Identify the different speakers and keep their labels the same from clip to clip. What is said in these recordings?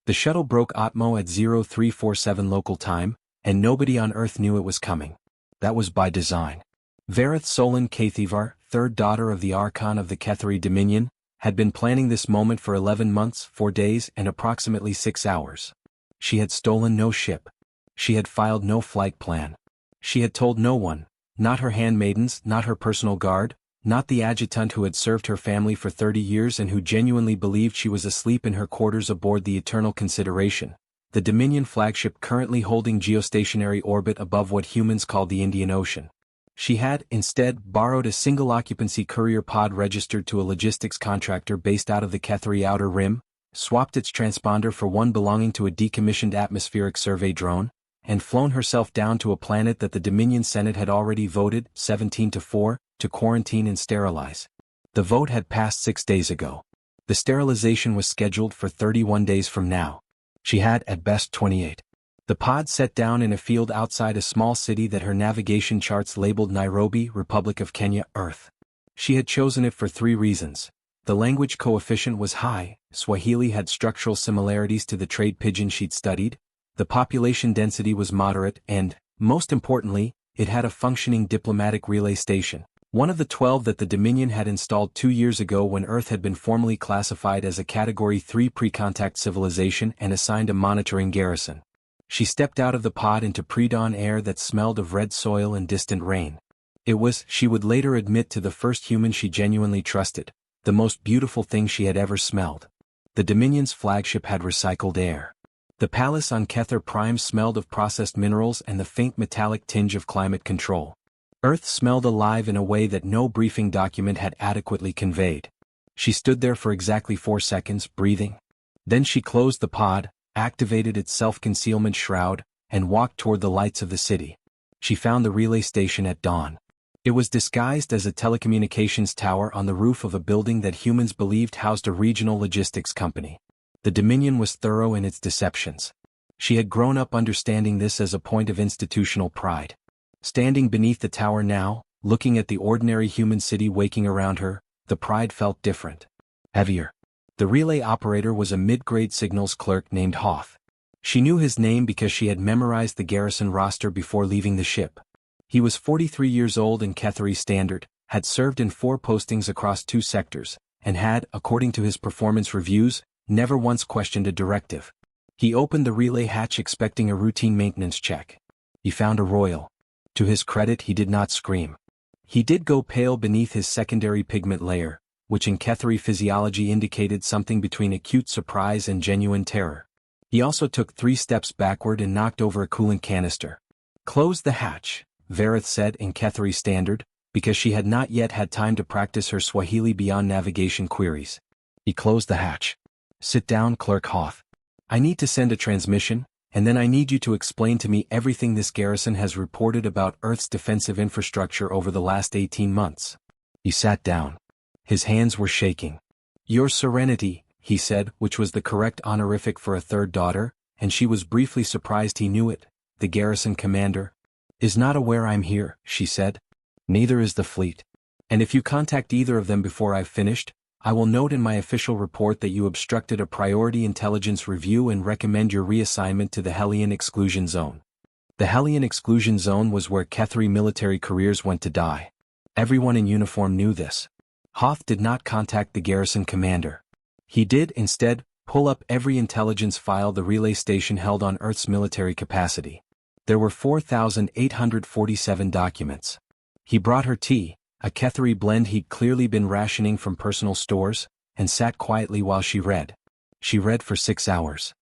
Speaker 1: The shuttle broke Atmo at 0347 local time, and nobody on Earth knew it was coming. That was by design. Vareth Solon Kathivar, third daughter of the Archon of the Ketheri Dominion, had been planning this moment for 11 months, 4 days, and approximately 6 hours. She had stolen no ship. She had filed no flight plan. She had told no one, not her handmaidens, not her personal guard, not the adjutant who had served her family for 30 years and who genuinely believed she was asleep in her quarters aboard the Eternal Consideration, the Dominion flagship currently holding geostationary orbit above what humans call the Indian Ocean. She had, instead, borrowed a single-occupancy courier pod registered to a logistics contractor based out of the Ketheri Outer Rim, swapped its transponder for one belonging to a decommissioned atmospheric survey drone, and flown herself down to a planet that the Dominion Senate had already voted, 17-4, to quarantine and sterilize. The vote had passed 6 days ago. The sterilization was scheduled for 31 days from now. She had, at best, 28. The pod set down in a field outside a small city that her navigation charts labeled Nairobi, Republic of Kenya, Earth. She had chosen it for 3 reasons. The language coefficient was high, Swahili had structural similarities to the trade pidgin she'd studied, the population density was moderate, and, most importantly, it had a functioning diplomatic relay station. One of the 12 that the Dominion had installed 2 years ago when Earth had been formally classified as a Category 3 pre-contact civilization and assigned a monitoring garrison. She stepped out of the pod into pre-dawn air that smelled of red soil and distant rain. It was, she would later admit to the first human she genuinely trusted, the most beautiful thing she had ever smelled. The Dominion's flagship had recycled air. The palace on Kether Prime smelled of processed minerals and the faint metallic tinge of climate control. Earth smelled alive in a way that no briefing document had adequately conveyed. She stood there for exactly 4 seconds, breathing. Then she closed the pod, activated its self-concealment shroud, and walked toward the lights of the city. She found the relay station at dawn. It was disguised as a telecommunications tower on the roof of a building that humans believed housed a regional logistics company. The Dominion was thorough in its deceptions. She had grown up understanding this as a point of institutional pride. Standing beneath the tower now, looking at the ordinary human city waking around her, the pride felt different. Heavier. The relay operator was a mid-grade signals clerk named Hoth. She knew his name because she had memorized the garrison roster before leaving the ship. He was 43 years old in Ketheri Standard, had served in 4 postings across 2 sectors, and had, according to his performance reviews, never once questioned a directive. He opened the relay hatch expecting a routine maintenance check. He found a royal. To his credit, he did not scream. He did go pale beneath his secondary pigment layer, which in Ketheri physiology indicated something between acute surprise and genuine terror. He also took 3 steps backward and knocked over a coolant canister. "Close the hatch," Vareth said in Ketheri Standard, because she had not yet had time to practice her Swahili beyond navigation queries. He closed the hatch. "Sit down, Clerk Hoth. I need to send a transmission, and then I need you to explain to me everything this garrison has reported about Earth's defensive infrastructure over the last 18 months. He sat down. His hands were shaking. "Your Serenity," he said, which was the correct honorific for a third daughter, and she was briefly surprised he knew it. "The garrison commander is not aware I'm here," she said. "Neither is the fleet. And if you contact either of them before I've finished, I will note in my official report that you obstructed a priority intelligence review and recommend your reassignment to the Hellion Exclusion Zone." The Hellion Exclusion Zone was where Ketheri military careers went to die. Everyone in uniform knew this. Hoth did not contact the garrison commander. He did, instead, pull up every intelligence file the relay station held on Earth's military capacity. There were 4,847 documents. He brought her tea, a Ketheri blend he'd clearly been rationing from personal stores, and sat quietly while she read. She read for 6 hours.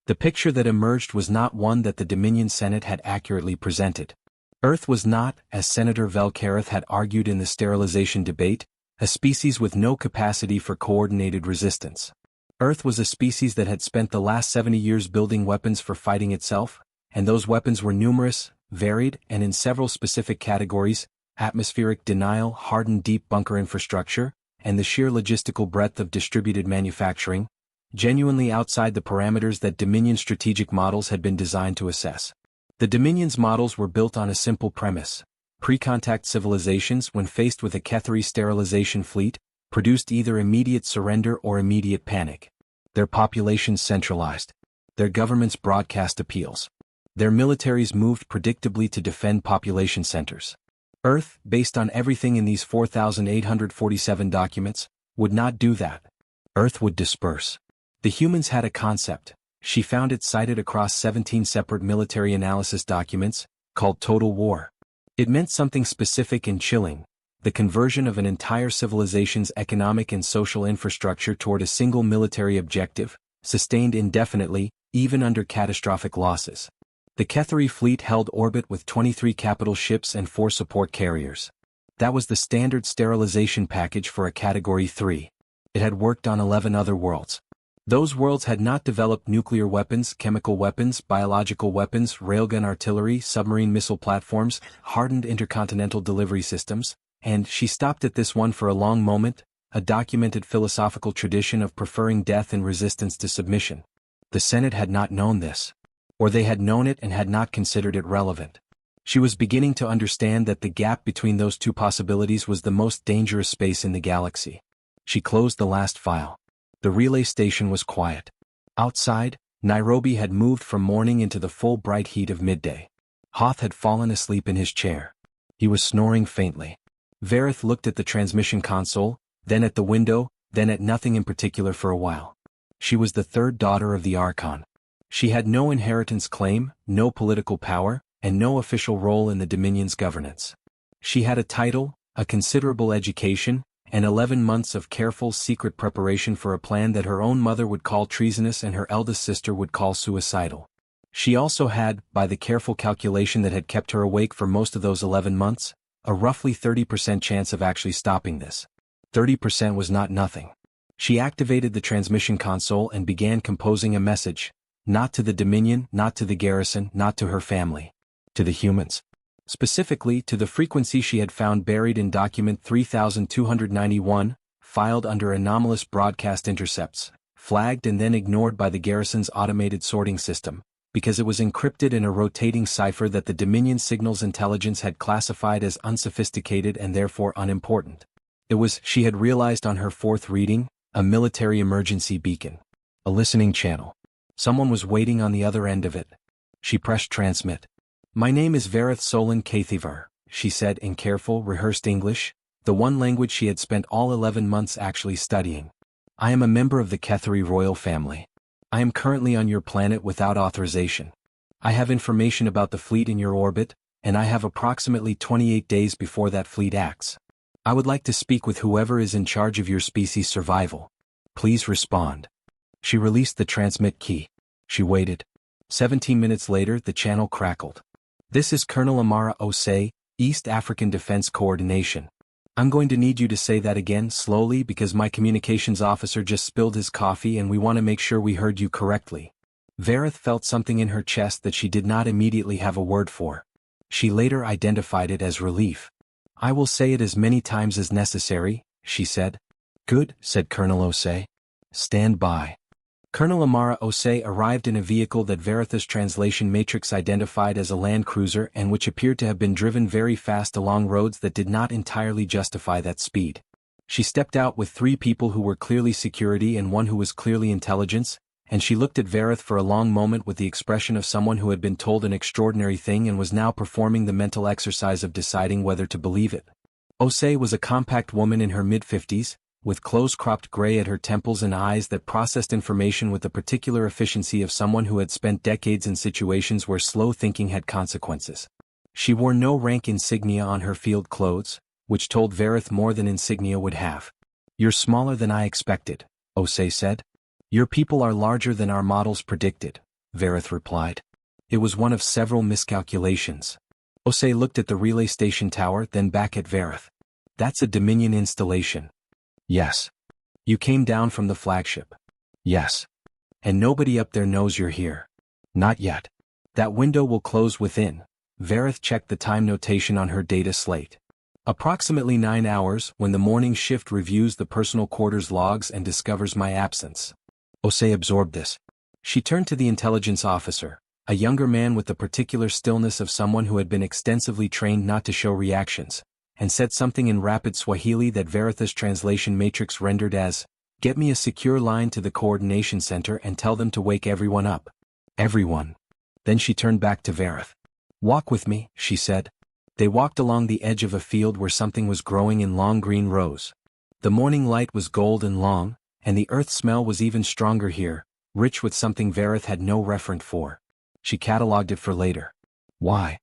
Speaker 1: The picture that emerged was not one that the Dominion Senate had accurately presented. Earth was not, as Senator Velkareth had argued in the sterilization debate, a species with no capacity for coordinated resistance. Earth was a species that had spent the last 70 years building weapons for fighting itself, and those weapons were numerous, varied, and in several specific categories: atmospheric denial, hardened deep bunker infrastructure, and the sheer logistical breadth of distributed manufacturing, genuinely outside the parameters that Dominion strategic models had been designed to assess. The Dominion's models were built on a simple premise. Pre-contact civilizations, when faced with a Ketheri sterilization fleet, produced either immediate surrender or immediate panic. Their populations centralized. Their governments broadcast appeals. Their militaries moved predictably to defend population centers. Earth, based on everything in these 4,847 documents, would not do that. Earth would disperse. The humans had a concept. She found it cited across 17 separate military analysis documents, called total war. It meant something specific and chilling: the conversion of an entire civilization's economic and social infrastructure toward a single military objective, sustained indefinitely, even under catastrophic losses. The Kethari fleet held orbit with 23 capital ships and 4 support carriers. That was the standard sterilization package for a Category 3. It had worked on 11 other worlds. Those worlds had not developed nuclear weapons, chemical weapons, biological weapons, railgun artillery, submarine missile platforms, hardened intercontinental delivery systems, and she stopped at this one for a long moment, a documented philosophical tradition of preferring death in resistance to submission. The Senate had not known this. Or they had known it and had not considered it relevant. She was beginning to understand that the gap between those two possibilities was the most dangerous space in the galaxy. She closed the last file. The relay station was quiet. Outside, Nairobi had moved from morning into the full bright heat of midday. Hoth had fallen asleep in his chair. He was snoring faintly. Vareth looked at the transmission console, then at the window, then at nothing in particular for a while. She was the third daughter of the Archon. She had no inheritance claim, no political power, and no official role in the Dominion's governance. She had a title, a considerable education, and 11 months of careful secret preparation for a plan that her own mother would call treasonous and her eldest sister would call suicidal. She also had, by the careful calculation that had kept her awake for most of those 11 months, a roughly 30% chance of actually stopping this. 30% was not nothing. She activated the transmission console and began composing a message, not to the Dominion, not to the garrison, not to her family. To the humans. Specifically to the frequency she had found buried in document 3291, filed under anomalous broadcast intercepts, flagged and then ignored by the garrison's automated sorting system, because it was encrypted in a rotating cipher that the Dominion signals intelligence had classified as unsophisticated and therefore unimportant. It was, she had realized on her fourth reading, a military emergency beacon. A listening channel. Someone was waiting on the other end of it. She pressed transmit. "My name is Vareth Solon Kathivar," she said in careful, rehearsed English, the one language she had spent all 11 months actually studying. "I am a member of the Kethari royal family. I am currently on your planet without authorization. I have information about the fleet in your orbit, and I have approximately 28 days before that fleet acts. I would like to speak with whoever is in charge of your species' survival. Please respond." She released the transmit key. She waited. 17 minutes later the channel crackled. "This is Colonel Amara Osei, East African Defense Coordination. I'm going to need you to say that again slowly because my communications officer just spilled his coffee and we want to make sure we heard you correctly." Vareth felt something in her chest that she did not immediately have a word for. She later identified it as relief. "I will say it as many times as necessary," she said. "Good," said Colonel Osei. "Stand by." Colonel Amara Osei arrived in a vehicle that Vareth's translation matrix identified as a Land Cruiser and which appeared to have been driven very fast along roads that did not entirely justify that speed. She stepped out with 3 people who were clearly security and 1 who was clearly intelligence, and she looked at Vareth for a long moment with the expression of someone who had been told an extraordinary thing and was now performing the mental exercise of deciding whether to believe it. Osei was a compact woman in her mid-50s, with close-cropped gray at her temples and eyes that processed information with the particular efficiency of someone who had spent decades in situations where slow thinking had consequences. She wore no rank insignia on her field clothes, which told Vareth more than insignia would have. "You're smaller than I expected," Osei said. "Your people are larger than our models predicted," Vareth replied. It was one of several miscalculations. Osei looked at the relay station tower, then back at Vareth. "That's a Dominion installation." "Yes." "You came down from the flagship." "Yes." "And nobody up there knows you're here." "Not yet." "That window will close within." Vareth checked the time notation on her data slate. "Approximately 9 hours when the morning shift reviews the personal quarters logs and discovers my absence." Osei absorbed this. She turned to the intelligence officer, a younger man with the particular stillness of someone who had been extensively trained not to show reactions, and said something in rapid Swahili that Vareth's translation matrix rendered as, "Get me a secure line to the coordination center and tell them to wake everyone up." Everyone. Then she turned back to Verith. Walk with me, she said. They walked along the edge of a field where something was growing in long green rows. The morning light was gold and long, and the earth smell was even stronger here, rich with something Verith had no referent for. She catalogued it for later. Why?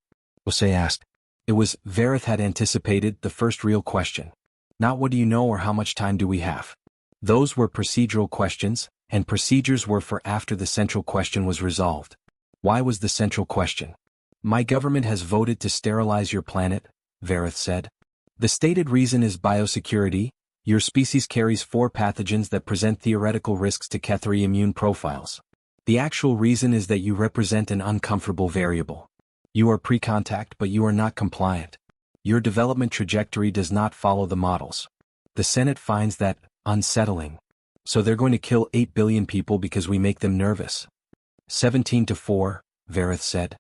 Speaker 1: Osei asked. It was, Verith had anticipated, the first real question. Not what do you know or how much time do we have. Those were procedural questions, and procedures were for after the central question was resolved. Why was the central question? My government has voted to sterilize your planet, Verith said. The stated reason is biosecurity. Your species carries 4 pathogens that present theoretical risks to Ketheri immune profiles. The actual reason is that you represent an uncomfortable variable. You are pre-contact but you are not compliant. Your development trajectory does not follow the models. The Senate finds that unsettling. So they're going to kill 8 billion people because we make them nervous. 17-4, Verith said.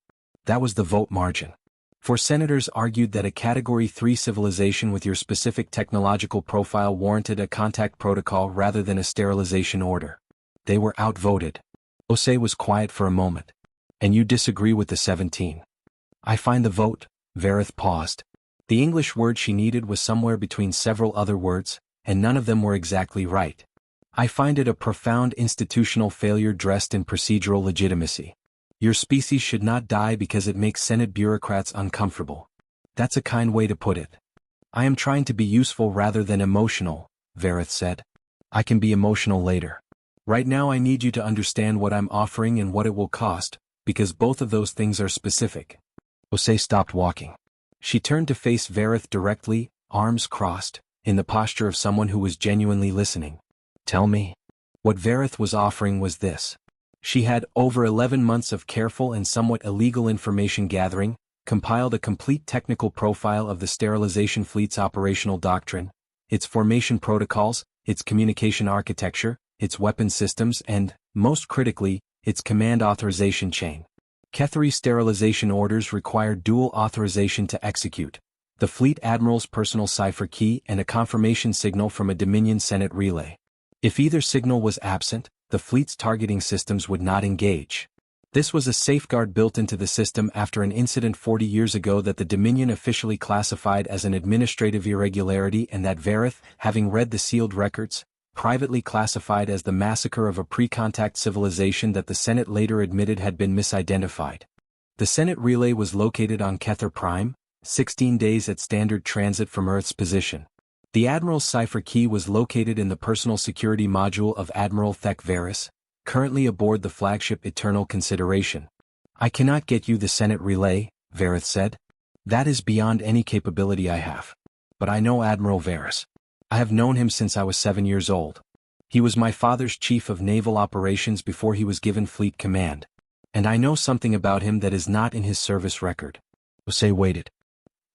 Speaker 1: That was the vote margin. 4 senators argued that a Category 3 civilization with your specific technological profile warranted a contact protocol rather than a sterilization order. They were outvoted. Osei was quiet for a moment. And you disagree with the 17? I find the vote, Verith paused. The English word she needed was somewhere between several other words, and none of them were exactly right. I find it a profound institutional failure dressed in procedural legitimacy. Your species should not die because it makes Senate bureaucrats uncomfortable. That's a kind way to put it. I am trying to be useful rather than emotional, Verith said. I can be emotional later. Right now I need you to understand what I'm offering and what it will cost, because both of those things are specific. Osei stopped walking. She turned to face Verith directly, arms crossed, in the posture of someone who was genuinely listening. Tell me. What Verith was offering was this. She had, over 11 months of careful and somewhat illegal information gathering, compiled a complete technical profile of the sterilization fleet's operational doctrine, its formation protocols, its communication architecture, its weapon systems and, most critically, its command authorization chain. Ketheri sterilization orders require dual authorization to execute, the fleet admiral's personal cipher key and a confirmation signal from a Dominion Senate relay. If either signal was absent, the fleet's targeting systems would not engage. This was a safeguard built into the system after an incident 40 years ago that the Dominion officially classified as an administrative irregularity and that Verith, having read the sealed records, privately classified as the massacre of a pre-contact civilization that the Senate later admitted had been misidentified. The Senate relay was located on Kether Prime, 16 days at standard transit from Earth's position. The Admiral's cipher key was located in the personal security module of Admiral Thek Varys, currently aboard the flagship Eternal Consideration. I cannot get you the Senate relay, Verith said. That is beyond any capability I have. But I know Admiral Varys. I have known him since I was 7 years old. He was my father's chief of naval operations before he was given fleet command. And I know something about him that is not in his service record. Osei waited.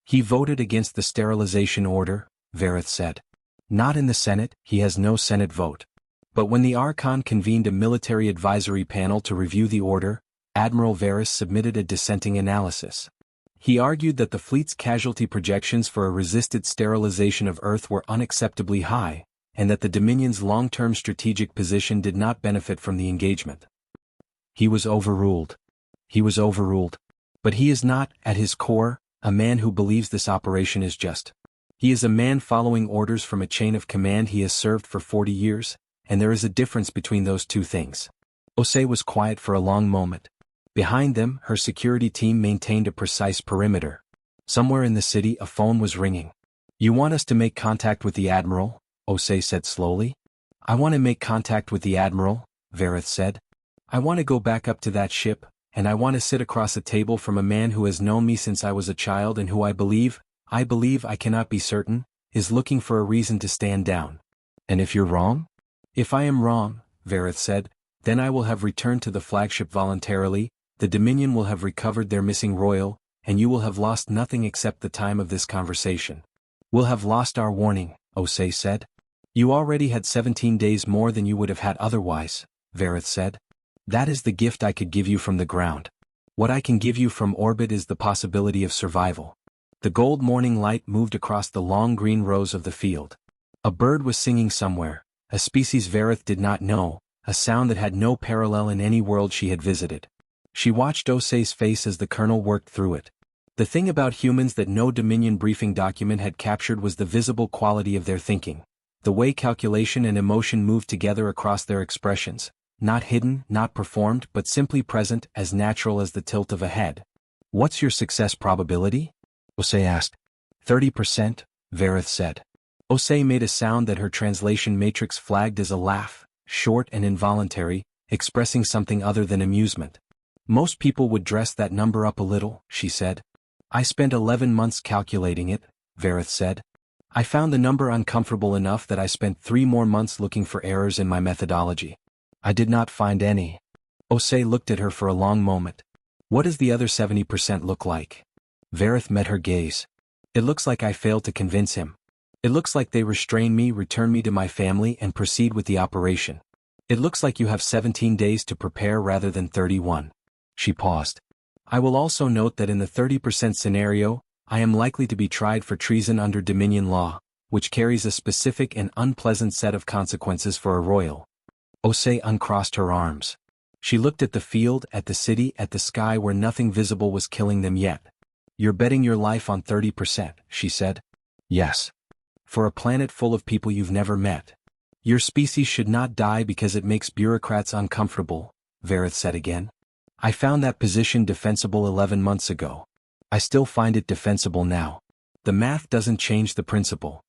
Speaker 1: He voted against the sterilization order, Verith said. Not in the Senate, he has no Senate vote. But when the Archon convened a military advisory panel to review the order, Admiral Varys submitted a dissenting analysis. He argued that the fleet's casualty projections for a resisted sterilization of Earth were unacceptably high, and that the Dominion's long-term strategic position did not benefit from the engagement. He was overruled. He was overruled. But he is not, at his core, a man who believes this operation is just. He is a man following orders from a chain of command he has served for 40 years, and there is a difference between those two things. Osei was quiet for a long moment. Behind them, her security team maintained a precise perimeter. Somewhere in the city a phone was ringing. You want us to make contact with the Admiral? Osei said slowly. I want to make contact with the Admiral, Verith said. I want to go back up to that ship, and I want to sit across a table from a man who has known me since I was a child and who I believe I cannot be certain, is looking for a reason to stand down. And if you're wrong? If I am wrong, Verith said, then I will have returned to the flagship voluntarily, the Dominion will have recovered their missing royal, and you will have lost nothing except the time of this conversation. We'll have lost our warning, Osei said. You already had 17 days more than you would have had otherwise, Verith said. That is the gift I could give you from the ground. What I can give you from orbit is the possibility of survival. The gold morning light moved across the long green rows of the field. A bird was singing somewhere, a species Verith did not know, a sound that had no parallel in any world she had visited. She watched Osei's face as the colonel worked through it. The thing about humans that no Dominion briefing document had captured was the visible quality of their thinking. The way calculation and emotion moved together across their expressions, not hidden, not performed, but simply present, as natural as the tilt of a head. "What's your success probability?" Osei asked. 30%, Verith said. Osei made a sound that her translation matrix flagged as a laugh, short and involuntary, expressing something other than amusement. "Most people would dress that number up a little," she said. "I spent 11 months calculating it," Verith said. "I found the number uncomfortable enough that I spent 3 more months looking for errors in my methodology. I did not find any." Osei looked at her for a long moment. "What does the other 70% look like?" Verith met her gaze. "It looks like I failed to convince him. It looks like they restrain me, return me to my family, and proceed with the operation. It looks like you have 17 days to prepare rather than 31. She paused. "I will also note that in the 30% scenario, I am likely to be tried for treason under Dominion law, which carries a specific and unpleasant set of consequences for a royal." Osei uncrossed her arms. She looked at the field, at the city, at the sky where nothing visible was killing them yet. "You're betting your life on 30%, she said. "Yes. For a planet full of people you've never met. Your species should not die because it makes bureaucrats uncomfortable," Verith said again. "I found that position defensible 11 months ago. I still find it defensible now. The math doesn't change the principle."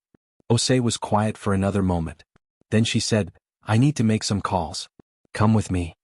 Speaker 1: Osei was quiet for another moment. Then she said, "I need to make some calls. Come with me."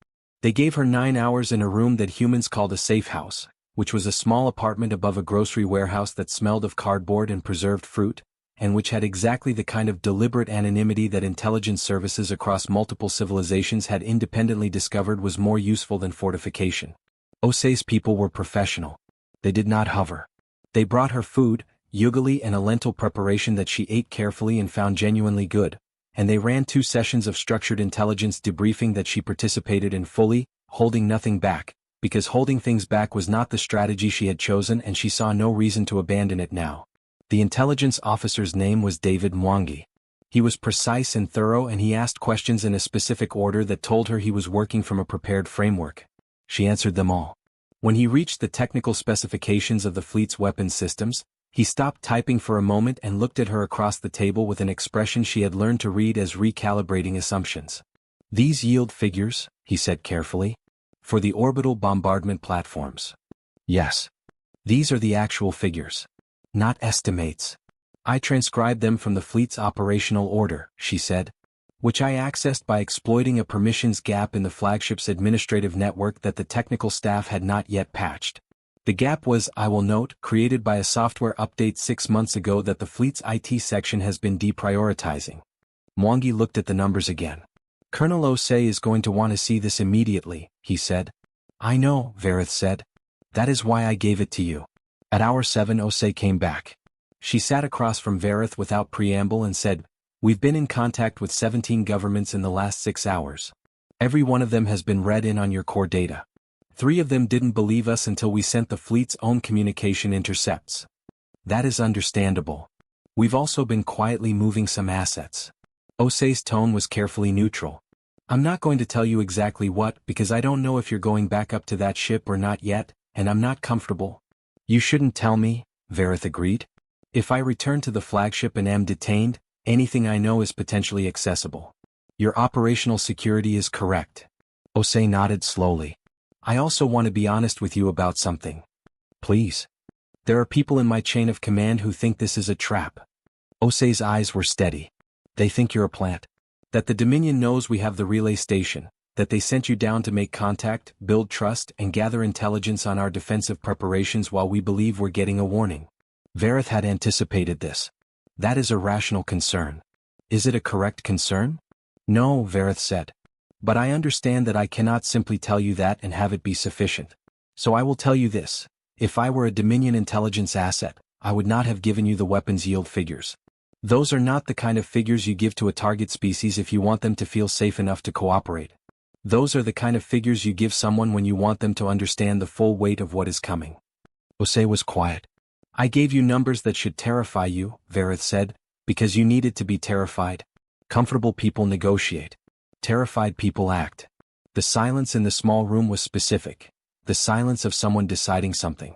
Speaker 1: They gave her 9 hours in a room that humans called a safe house, which was a small apartment above a grocery warehouse that smelled of cardboard and preserved fruit, and which had exactly the kind of deliberate anonymity that intelligence services across multiple civilizations had independently discovered was more useful than fortification. Osei's people were professional. They did not hover. They brought her food, ugali and a lentil preparation that she ate carefully and found genuinely good, and they ran 2 sessions of structured intelligence debriefing that she participated in fully, holding nothing back, because holding things back was not the strategy she had chosen and she saw no reason to abandon it now. The intelligence officer's name was David Mwangi. He was precise and thorough, and he asked questions in a specific order that told her he was working from a prepared framework. She answered them all. When he reached the technical specifications of the fleet's weapons systems, he stopped typing for a moment and looked at her across the table with an expression she had learned to read as recalibrating assumptions. "These yield figures," he said carefully, "for the orbital bombardment platforms." "Yes. These are the actual figures. Not estimates. I transcribed them from the fleet's operational order," she said, "which I accessed by exploiting a permissions gap in the flagship's administrative network that the technical staff had not yet patched. The gap was, I will note, created by a software update 6 months ago that the fleet's IT section has been deprioritizing." Mwangi looked at the numbers again. "Colonel Osei is going to want to see this immediately," he said. "I know," Verith said. "That is why I gave it to you." At hour 7 Osei came back. She sat across from Verith without preamble and said, "We've been in contact with 17 governments in the last 6 hours. Every one of them has been read in on your core data. 3 of them didn't believe us until we sent the fleet's own communication intercepts. That is understandable. We've also been quietly moving some assets." Osei's tone was carefully neutral. "I'm not going to tell you exactly what because I don't know if you're going back up to that ship or not yet, and I'm not comfortable." "You shouldn't tell me," Verith agreed. "If I return to the flagship and am detained, anything I know is potentially accessible. Your operational security is correct." Osei nodded slowly. "I also want to be honest with you about something." "Please." "There are people in my chain of command who think this is a trap." Osei's eyes were steady. "They think you're a plant. That the Dominion knows we have the relay station. That they sent you down to make contact, build trust, and gather intelligence on our defensive preparations while we believe we're getting a warning." Verith had anticipated this. "That is a rational concern. Is it a correct concern?" "No," Verith said. "But I understand that I cannot simply tell you that and have it be sufficient. So I will tell you this. If I were a Dominion intelligence asset, I would not have given you the weapons yield figures. Those are not the kind of figures you give to a target species if you want them to feel safe enough to cooperate. Those are the kind of figures you give someone when you want them to understand the full weight of what is coming." Osei was quiet. "I gave you numbers that should terrify you," Verith said, "because you needed to be terrified. Comfortable people negotiate. Terrified people act." The silence in the small room was specific. the silence of someone deciding something.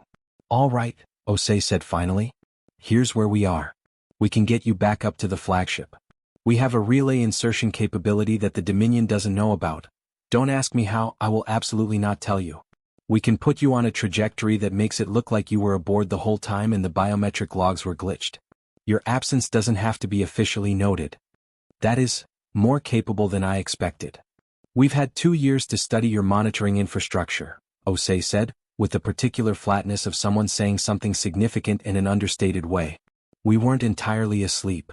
Speaker 1: "All right," Osei said finally. "Here's where we are. We can get you back up to the flagship. We have a relay insertion capability that the Dominion doesn't know about. Don't ask me how, I will absolutely not tell you. We can put you on a trajectory that makes it look like you were aboard the whole time and the biometric logs were glitched. Your absence doesn't have to be officially noted. That is, more capable than I expected. We've had 2 years to study your monitoring infrastructure," Osei said, with the particular flatness of someone saying something significant in an understated way. "We weren't entirely asleep."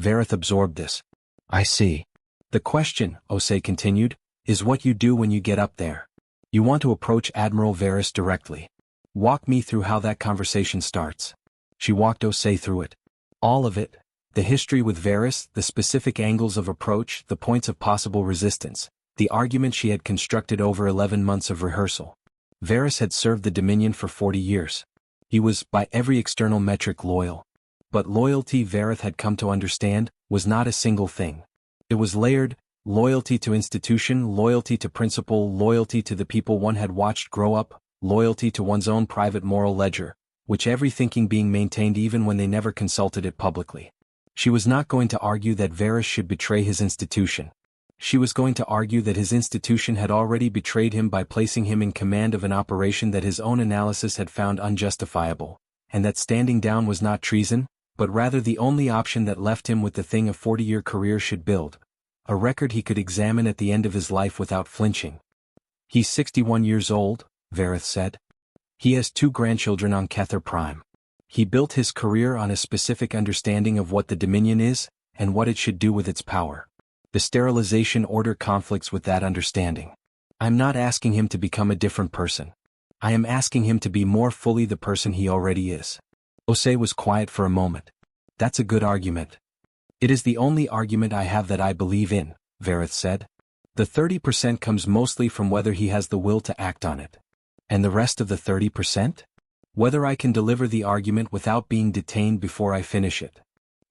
Speaker 1: Vareth absorbed this. "I see. The question," Osei continued, "is what you do when you get up there. You want to approach Admiral Varys directly. Walk me through how that conversation starts." She walked Osei through it. All of it. The history with Varys, the specific angles of approach, the points of possible resistance, the argument she had constructed over 11 months of rehearsal. Varys had served the Dominion for 40 years. He was, by every external metric, loyal. But loyalty, Vareth had come to understand, was not a single thing. It was layered: loyalty to institution, loyalty to principle, loyalty to the people one had watched grow up, loyalty to one's own private moral ledger, which every thinking being maintained even when they never consulted it publicly. She was not going to argue that Varys should betray his institution. She was going to argue that his institution had already betrayed him by placing him in command of an operation that his own analysis had found unjustifiable, and that standing down was not treason, but rather the only option that left him with the thing a 40-year career should build. A record he could examine at the end of his life without flinching. "He's 61 years old," Vareth said. "He has 2 grandchildren on Kether Prime. He built his career on a specific understanding of what the Dominion is, and what it should do with its power. The sterilization order conflicts with that understanding. I'm not asking him to become a different person. I am asking him to be more fully the person he already is." Osei was quiet for a moment. "That's a good argument." "It is the only argument I have that I believe in," Vareth said. "The 30% comes mostly from whether he has the will to act on it. And the rest of the 30%? Whether I can deliver the argument without being detained before I finish it."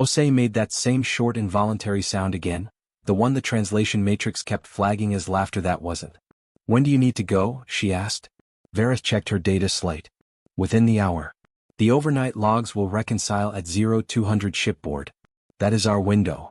Speaker 1: Osei made that same short involuntary sound again, the one the translation matrix kept flagging as laughter that wasn't. "When do you need to go?" she asked. Vareth checked her data slate. "Within the hour. The overnight logs will reconcile at 0200 shipboard. That is our window."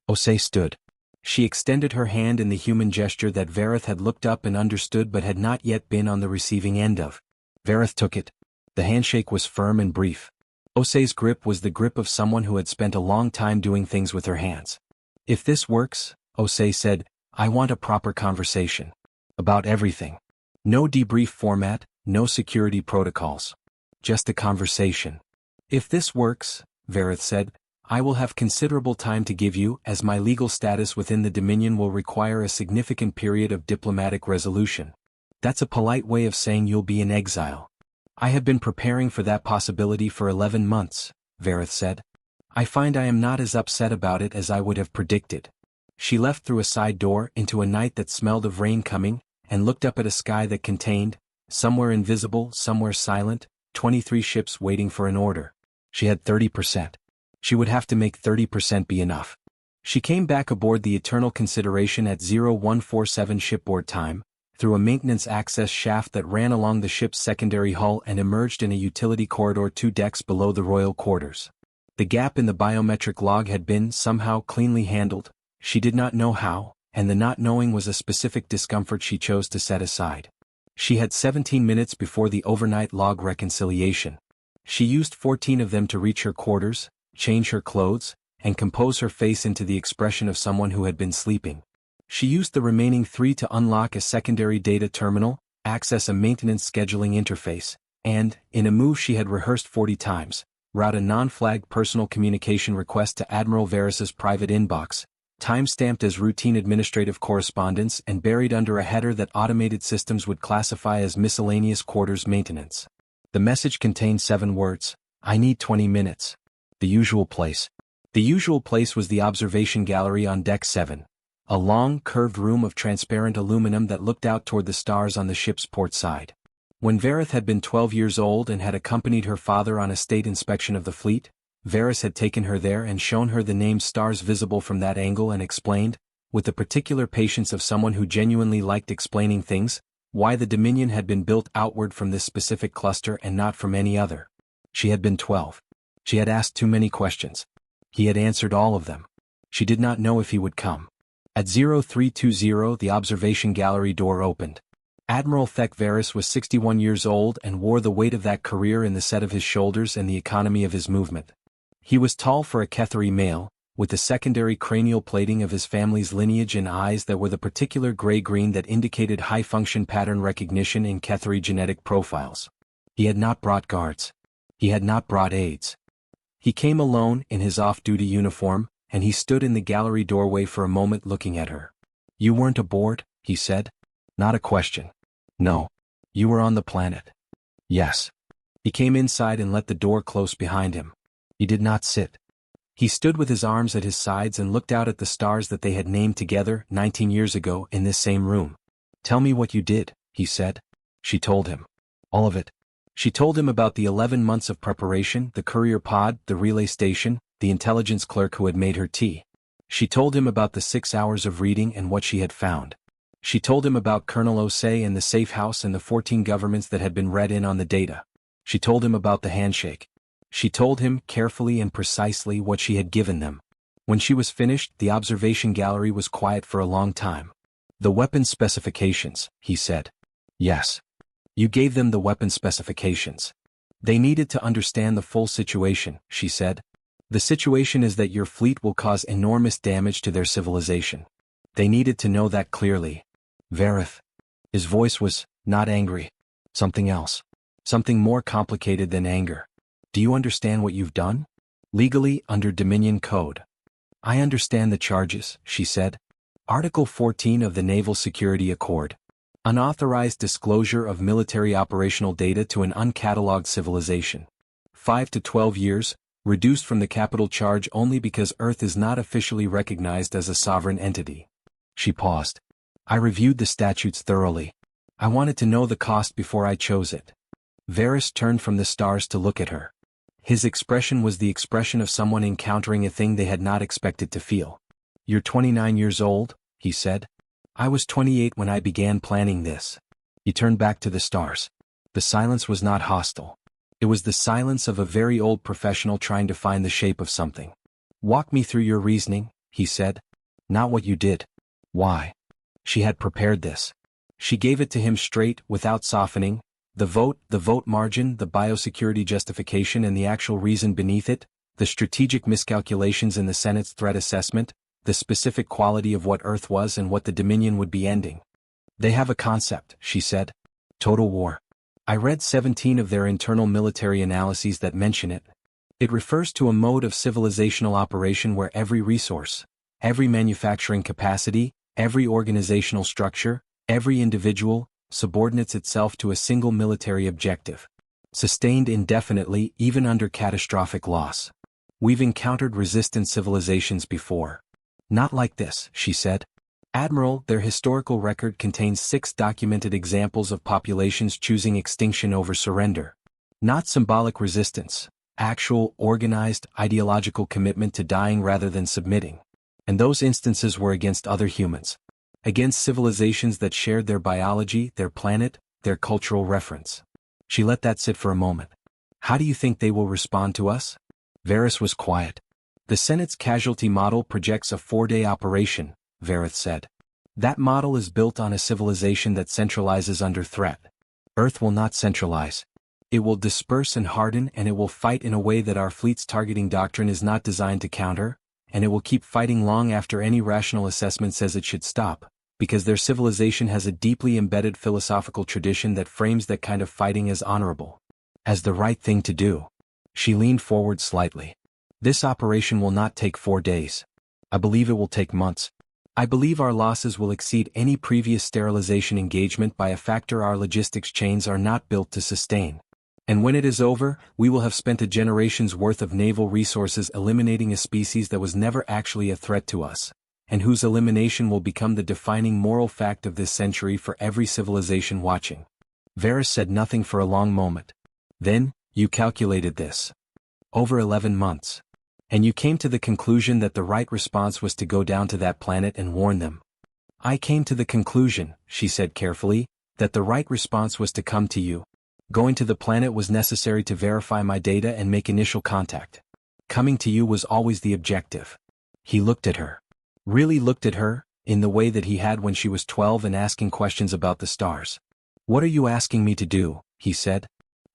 Speaker 1: Osei stood. She extended her hand in the human gesture that Vareth had looked up and understood but had not yet been on the receiving end of. Vareth took it. The handshake was firm and brief. Osei's grip was the grip of someone who had spent a long time doing things with her hands. "If this works," Osei said, "I want a proper conversation. About everything. No debrief format, no security protocols. Just a conversation." "If this works," Vareth said, "I will have considerable time to give you, as my legal status within the Dominion will require a significant period of diplomatic resolution. That's a polite way of saying you'll be in exile." "I have been preparing for that possibility for 11 months, Vareth said. "I find I am not as upset about it as I would have predicted." She left through a side door into a night that smelled of rain coming, and looked up at a sky that contained, somewhere invisible, somewhere silent, 23 ships waiting for an order. She had 30%. She would have to make 30% be enough. She came back aboard the Eternal Consideration at 0147 shipboard time, through a maintenance access shaft that ran along the ship's secondary hull and emerged in a utility corridor 2 decks below the royal quarters. The gap in the biometric log had been, somehow, cleanly handled. She did not know how, and the not knowing was a specific discomfort she chose to set aside. She had 17 minutes before the overnight log reconciliation. She used 14 of them to reach her quarters, change her clothes, and compose her face into the expression of someone who had been sleeping. She used the remaining 3 to unlock a secondary data terminal, access a maintenance scheduling interface, and, in a move she had rehearsed 40 times, route a non-flagged personal communication request to Admiral Varys's private inbox, time-stamped as routine administrative correspondence and buried under a header that automated systems would classify as miscellaneous quarters maintenance. The message contained 7 words: "I need 20 minutes. The usual place." The usual place was the observation gallery on Deck 7, a long, curved room of transparent aluminum that looked out toward the stars on the ship's port side. When Vareth had been 12 years old and had accompanied her father on a state inspection of the fleet, Varys had taken her there and shown her the named stars visible from that angle and explained, with the particular patience of someone who genuinely liked explaining things, Why the Dominion had been built outward from this specific cluster and not from any other. She had been 12. She had asked too many questions. He had answered all of them. She did not know if he would come. At 0320 the observation gallery door opened. Admiral Thek Varys was 61 years old and wore the weight of that career in the set of his shoulders and the economy of his movement. He was tall for a Ketheri male, with the secondary cranial plating of his family's lineage and eyes that were the particular gray-green that indicated high-function pattern recognition in Ketheri genetic profiles. He had not brought guards. He had not brought aides. He came alone in his off-duty uniform, and he stood in the gallery doorway for a moment looking at her. "You weren't aboard?" he said. "Not a question." "No. You were on the planet." "Yes." He came inside and let the door close behind him. He did not sit. He stood with his arms at his sides and looked out at the stars that they had named together 19 years ago in this same room. "Tell me what you did," he said. She told him. All of it. She told him about the 11 months of preparation, the courier pod, the relay station, the intelligence clerk who had made her tea. She told him about the 6 hours of reading and what she had found. She told him about Colonel Osei and the safe house and the 14 governments that had been read in on the data. She told him about the handshake. She told him carefully and precisely what she had given them. When she was finished, the observation gallery was quiet for a long time. "The weapon specifications," he said. "Yes. You gave them the weapon specifications. They needed to understand the full situation," she said. "The situation is that your fleet will cause enormous damage to their civilization. They needed to know that clearly." "Vareth." His voice was not angry. Something else. Something more complicated than anger. "Do you understand what you've done? Legally, under Dominion Code." "I understand the charges," she said. Article 14 of the Naval Security Accord. Unauthorized disclosure of military operational data to an uncatalogued civilization. 5 to 12 years, reduced from the capital charge only because Earth is not officially recognized as a sovereign entity. She paused. "I reviewed the statutes thoroughly. I wanted to know the cost before I chose it." Varys turned from the stars to look at her. His expression was the expression of someone encountering a thing they had not expected to feel. "You're 29 years old," he said. "I was 28 when I began planning this." He turned back to the stars. The silence was not hostile. It was the silence of a very old professional trying to find the shape of something. "Walk me through your reasoning," he said. "Not what you did. Why?" She had prepared this. She gave it to him straight, without softening. The vote margin, the biosecurity justification and the actual reason beneath it, the strategic miscalculations in the Senate's threat assessment, the specific quality of what Earth was and what the Dominion would be ending. "They have a concept," she said. "Total war. I read 17 of their internal military analyses that mention it. It refers to a mode of civilizational operation where every resource, every manufacturing capacity, every organizational structure, every individual, subordinates itself to a single military objective. Sustained indefinitely even under catastrophic loss. We've encountered resistant civilizations before. Not like this," she said. "Admiral, their historical record contains 6 documented examples of populations choosing extinction over surrender. Not symbolic resistance, actual, organized, ideological commitment to dying rather than submitting. And those instances were against other humans. Against civilizations that shared their biology, their planet, their cultural reference." She let that sit for a moment. "How do you think they will respond to us?" Varys was quiet. "The Senate's casualty model projects a 4-day operation," Varys said. "That model is built on a civilization that centralizes under threat. Earth will not centralize. It will disperse and harden, and it will fight in a way that our fleet's targeting doctrine is not designed to counter, and it will keep fighting long after any rational assessment says it should stop, because their civilization has a deeply embedded philosophical tradition that frames that kind of fighting as honorable, as the right thing to do." She leaned forward slightly. "This operation will not take 4 days. I believe it will take months. I believe our losses will exceed any previous sterilization engagement by a factor our logistics chains are not built to sustain. And when it is over, we will have spent a generation's worth of naval resources eliminating a species that was never actually a threat to us, and whose elimination will become the defining moral fact of this century for every civilization watching." Varys said nothing for a long moment. "Then, you calculated this. Over 11 months. And you came to the conclusion that the right response was to go down to that planet and warn them." "I came to the conclusion," she said carefully, That the right response was to come to you. Going to the planet was necessary to verify my data and make initial contact. Coming to you was always the objective. He looked at her. Really looked at her, in the way that he had when she was 12 and asking questions about the stars. What are you asking me to do? He said.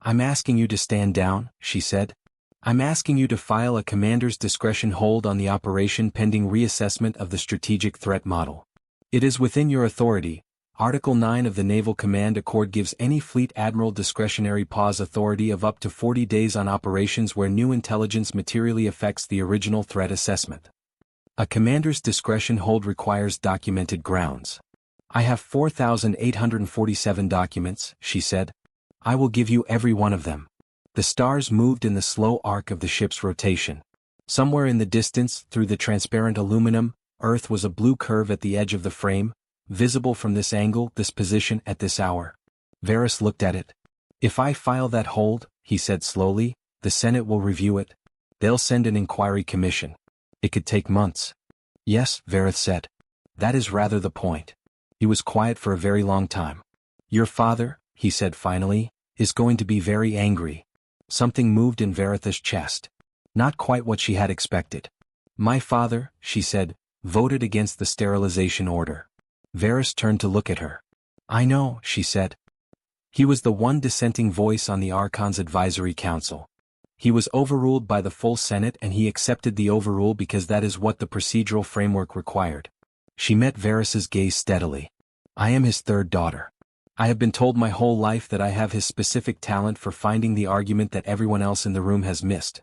Speaker 1: I'm asking you to stand down, she said. I'm asking you to file a commander's discretion hold on the operation pending reassessment of the strategic threat model. It is within your authority. Article 9 of the Naval Command Accord gives any fleet admiral discretionary pause authority of up to 40 days on operations where new intelligence materially affects the original threat assessment. A commander's discretion hold requires documented grounds. I have 4,847 documents, she said. I will give you every one of them. The stars moved in the slow arc of the ship's rotation. Somewhere in the distance, through the transparent aluminum, Earth was a blue curve at the edge of the frame, visible from this angle, this position, at this hour. Varys looked at it. If I file that hold, he said slowly, the Senate will review it. They'll send an inquiry commission. It could take months. Yes, Varys said. That is rather the point. He was quiet for a very long time. Your father, he said finally, is going to be very angry. Something moved in Varith's chest. Not quite what she had expected. My father, she said, voted against the sterilization order. Varys turned to look at her. I know, she said. He was the one dissenting voice on the Archon's advisory council. He was overruled by the full Senate and he accepted the overrule because that is what the procedural framework required. She met Varys's gaze steadily. I am his third daughter. I have been told my whole life that I have his specific talent for finding the argument that everyone else in the room has missed.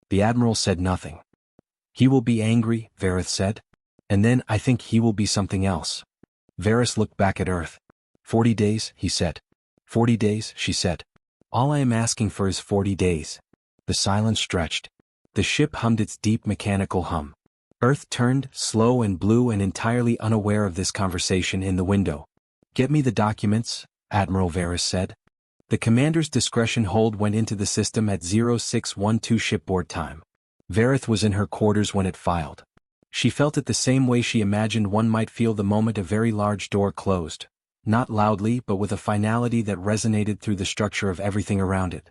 Speaker 1: The Admiral said nothing. He will be angry, Varys said. And then I think he will be something else. Varys looked back at Earth. 40 days, he said. 40 days, she said. All I am asking for is 40 days. The silence stretched. The ship hummed its deep mechanical hum. Earth turned, slow and blue and entirely unaware of this conversation in the window. Get me the documents, Admiral Varys said. The commander's discretion hold went into the system at 0612 shipboard time. Varys was in her quarters when it filed. She felt it the same way she imagined one might feel the moment a very large door closed. Not loudly but with a finality that resonated through the structure of everything around it.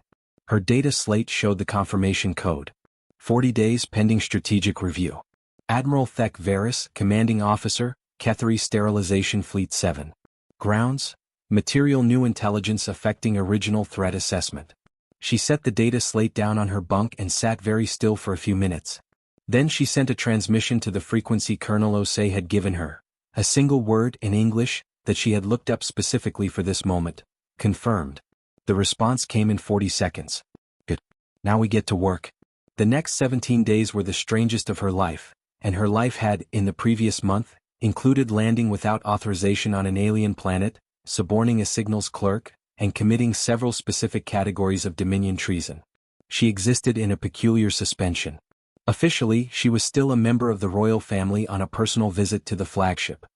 Speaker 1: Her data slate showed the confirmation code. 40 days pending strategic review. Admiral Thek Varys, Commanding Officer, Ketheri Sterilization Fleet 7. Grounds, material new intelligence affecting original threat assessment. She set the data slate down on her bunk and sat very still for a few minutes. Then she sent a transmission to the frequency Colonel Osei had given her. A single word in English that she had looked up specifically for this moment. Confirmed. The response came in 40 seconds. Good. Now we get to work. The next 17 days were the strangest of her life, and her life had, in the previous month, included landing without authorization on an alien planet, suborning a signals clerk, and committing several specific categories of Dominion treason. She existed in a peculiar suspension. Officially, she was still a member of the royal family on a personal visit to the flagship.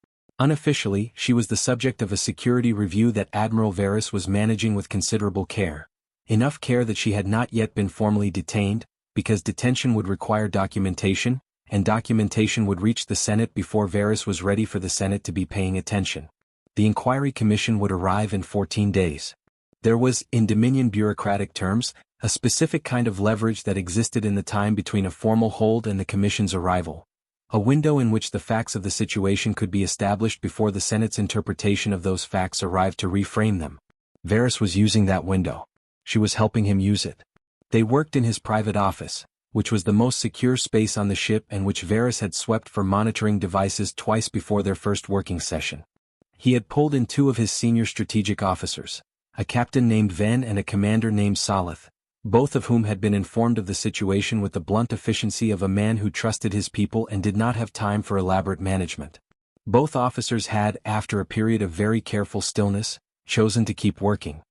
Speaker 1: Unofficially, she was the subject of a security review that Admiral Varys was managing with considerable care. Enough care that she had not yet been formally detained, because detention would require documentation, and documentation would reach the Senate before Varys was ready for the Senate to be paying attention. The inquiry commission would arrive in 14 days. There was, in Dominion bureaucratic terms, a specific kind of leverage that existed in the time between a formal hold and the commission's arrival. A window in which the facts of the situation could be established before the Senate's interpretation of those facts arrived to reframe them. Varys was using that window. She was helping him use it. They worked in his private office, which was the most secure space on the ship and which Varys had swept for monitoring devices twice before their first working session. He had pulled in two of his senior strategic officers, a captain named Ven and a commander named Salith, both of whom had been informed of the situation with the blunt efficiency of a man who trusted his people and did not have time for elaborate management. Both officers had, after a period of very careful stillness, chosen to keep working.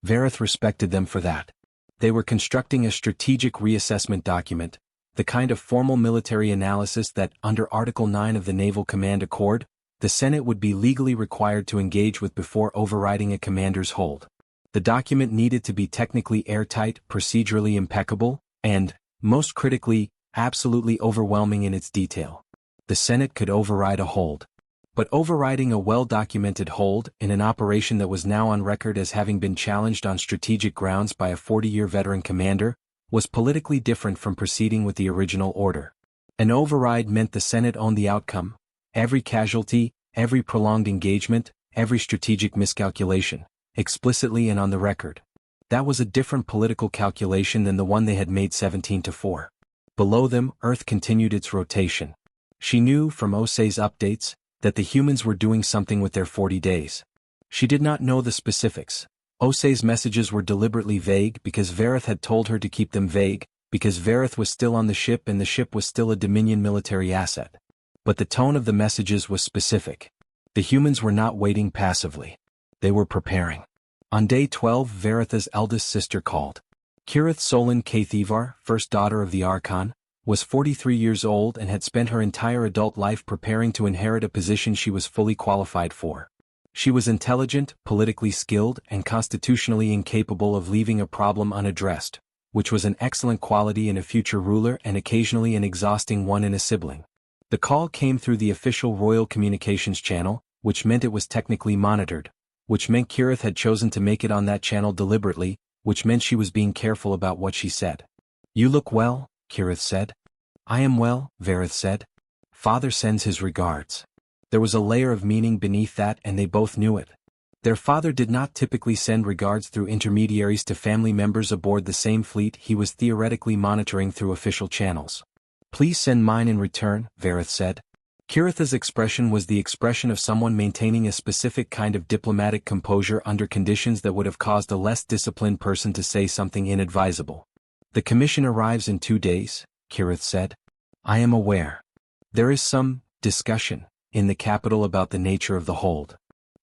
Speaker 1: Varys respected them for that. They were constructing a strategic reassessment document, the kind of formal military analysis that, under Article 9 of the Naval Command Accord, the Senate would be legally required to engage with before overriding a commander's hold. The document needed to be technically airtight, procedurally impeccable, and, most critically, absolutely overwhelming in its detail. The Senate could override a hold. But overriding a well-documented hold in an operation that was now on record as having been challenged on strategic grounds by a 40-year veteran commander, was politically different from proceeding with the original order. An override meant the Senate owned the outcome, every casualty, every prolonged engagement, every strategic miscalculation, explicitly and on the record. That was a different political calculation than the one they had made 17-4. Below them, Earth continued its rotation. She knew, from Osei's updates, that the humans were doing something with their 40 days. She did not know the specifics. Osei's messages were deliberately vague because Vareth had told her to keep them vague, because Vareth was still on the ship and the ship was still a Dominion military asset. But the tone of the messages was specific. The humans were not waiting passively. They were preparing. On day 12, Vareth's eldest sister called. Kirith Solon Kathivar, first daughter of the Archon, was 43 years old and had spent her entire adult life preparing to inherit a position she was fully qualified for. She was intelligent, politically skilled, and constitutionally incapable of leaving a problem unaddressed, which was an excellent quality in a future ruler and occasionally an exhausting one in a sibling. The call came through the official Royal Communications channel, which meant it was technically monitored, which meant Kirith had chosen to make it on that channel deliberately, which meant she was being careful about what she said. "You look well," Kirith said. "I am well," Vareth said. "Father sends his regards." There was a layer of meaning beneath that and they both knew it. Their father did not typically send regards through intermediaries to family members aboard the same fleet he was theoretically monitoring through official channels. "Please send mine in return," Vareth said. Kirith's expression was the expression of someone maintaining a specific kind of diplomatic composure under conditions that would have caused a less disciplined person to say something inadvisable. "The commission arrives in 2 days," Kirith said. "I am aware. There is some discussion in the capital about the nature of the hold."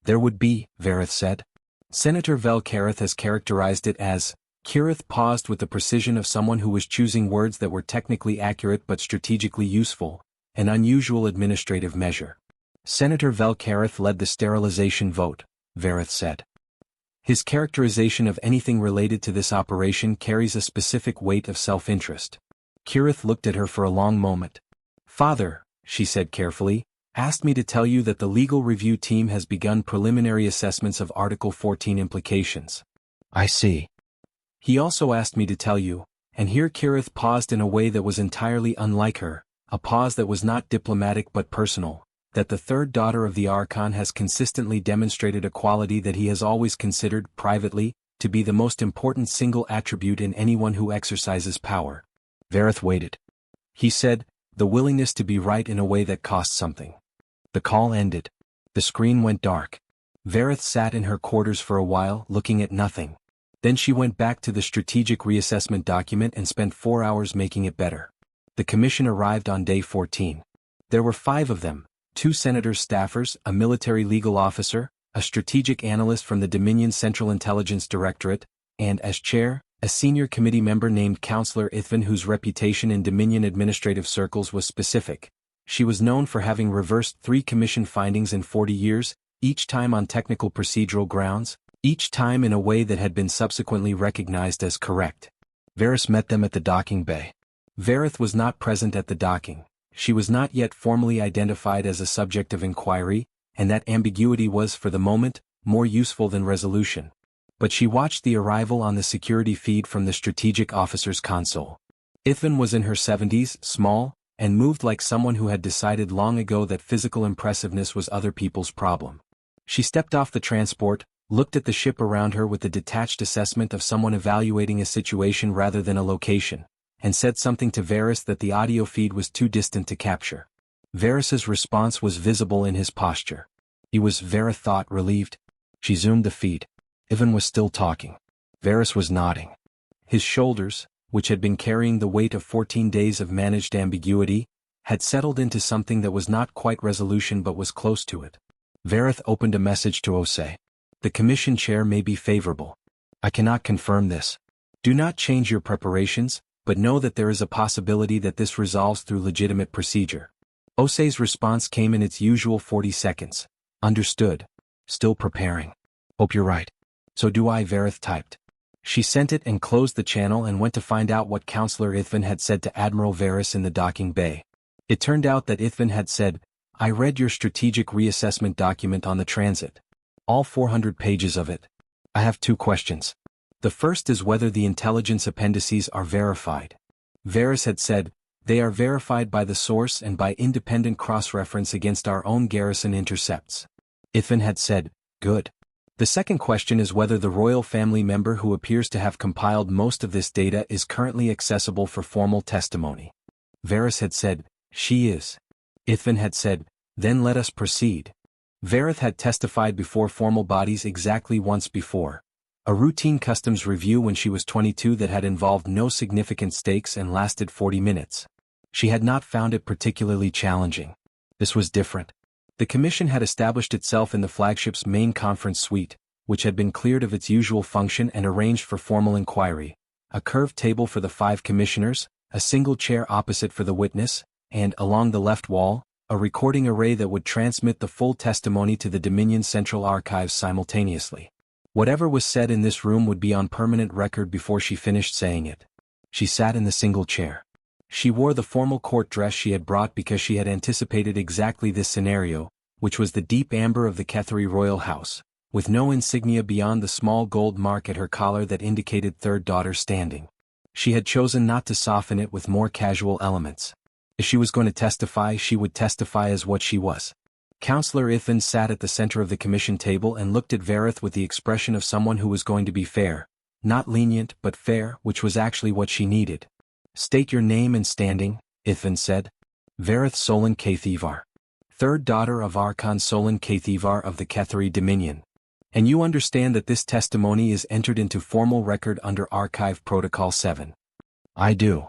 Speaker 1: "There would be," Vareth said. Senator Velkareth has characterized it as, Kirith paused with the precision of someone who was choosing words that were technically accurate but strategically useful, an unusual administrative measure. "Senator Velkareth led the sterilization vote," Vareth said. His characterization of anything related to this operation carries a specific weight of self-interest. Kirith looked at her for a long moment. "Father," she said carefully, "asked me to tell you that the legal review team has begun preliminary assessments of Article 14 implications." "I see." "He also asked me to tell you," and here Kirith paused in a way that was entirely unlike her, a pause that was not diplomatic but personal, "that the third daughter of the Archon has consistently demonstrated a quality that he has always considered, privately, to be the most important single attribute in anyone who exercises power." Vareth waited. He said, "The willingness to be right in a way that costs something." The call ended. The screen went dark. Vareth sat in her quarters for a while, looking at nothing. Then she went back to the strategic reassessment document and spent 4 hours making it better. The commission arrived on day 14. There were 5 of them, 2 senators' staffers, a military legal officer, a strategic analyst from the Dominion Central Intelligence Directorate, and, as chair, a senior committee member named Counselor Ithvan whose reputation in Dominion administrative circles was specific. She was known for having reversed 3 commission findings in 40 years, each time on technical procedural grounds, each time in a way that had been subsequently recognized as correct. Vareth met them at the docking bay. Vareth was not present at the docking. She was not yet formally identified as a subject of inquiry, and that ambiguity was, for the moment, more useful than resolution. But she watched the arrival on the security feed from the strategic officer's console. Ithvan was in her 70s, small, and moved like someone who had decided long ago that physical impressiveness was other people's problem. She stepped off the transport, looked at the ship around her with the detached assessment of someone evaluating a situation rather than a location, and said something to Vareth that the audio feed was too distant to capture. Vareth's response was visible in his posture. He was, Vareth thought, relieved. She zoomed the feed. Ithvan was still talking. Vareth was nodding. His shoulders, which had been carrying the weight of 14 days of managed ambiguity, had settled into something that was not quite resolution but was close to it. Vareth opened a message to Osei. "The commission chair may be favorable. I cannot confirm this. Do not change your preparations, but know that there is a possibility that this resolves through legitimate procedure." Osei's response came in its usual 40 seconds. "Understood. Still preparing. Hope you're right." "So do I," Vareth typed. She sent it and closed the channel and went to find out what Counselor Ithvan had said to Admiral Vareth in the docking bay. It turned out that Ithvan had said, I read your strategic reassessment document on the transit. All 400 pages of it. I have 2 questions. The first is whether the intelligence appendices are verified. Varys had said, they are verified by the source and by independent cross-reference against our own garrison intercepts. Ithan had said, good. The second question is whether the royal family member who appears to have compiled most of this data is currently accessible for formal testimony. Varys had said, she is. Ithan had said, then let us proceed. Varys had testified before formal bodies exactly once before. A routine customs review when she was 22 that had involved no significant stakes and lasted 40 minutes. She had not found it particularly challenging. This was different. The commission had established itself in the flagship's main conference suite, which had been cleared of its usual function and arranged for formal inquiry. A curved table for the 5 commissioners, a single chair opposite for the witness, and, along the left wall, a recording array that would transmit the full testimony to the Dominion Central Archives simultaneously. Whatever was said in this room would be on permanent record before she finished saying it. She sat in the single chair. She wore the formal court dress she had brought because she had anticipated exactly this scenario, which was the deep amber of the Cathari royal house, with no insignia beyond the small gold mark at her collar that indicated third daughter standing. She had chosen not to soften it with more casual elements. If she was going to testify, she would testify as what she was. Counselor Ithan sat at the center of the commission table and looked at Varys with the expression of someone who was going to be fair. Not lenient, but fair, which was actually what she needed. State your name and standing, Ithan said. Varys Solon Cathivar. Third daughter of Archon Solon Cathivar of the Cathari Dominion. And you understand that this testimony is entered into formal record under Archive Protocol 7. I do.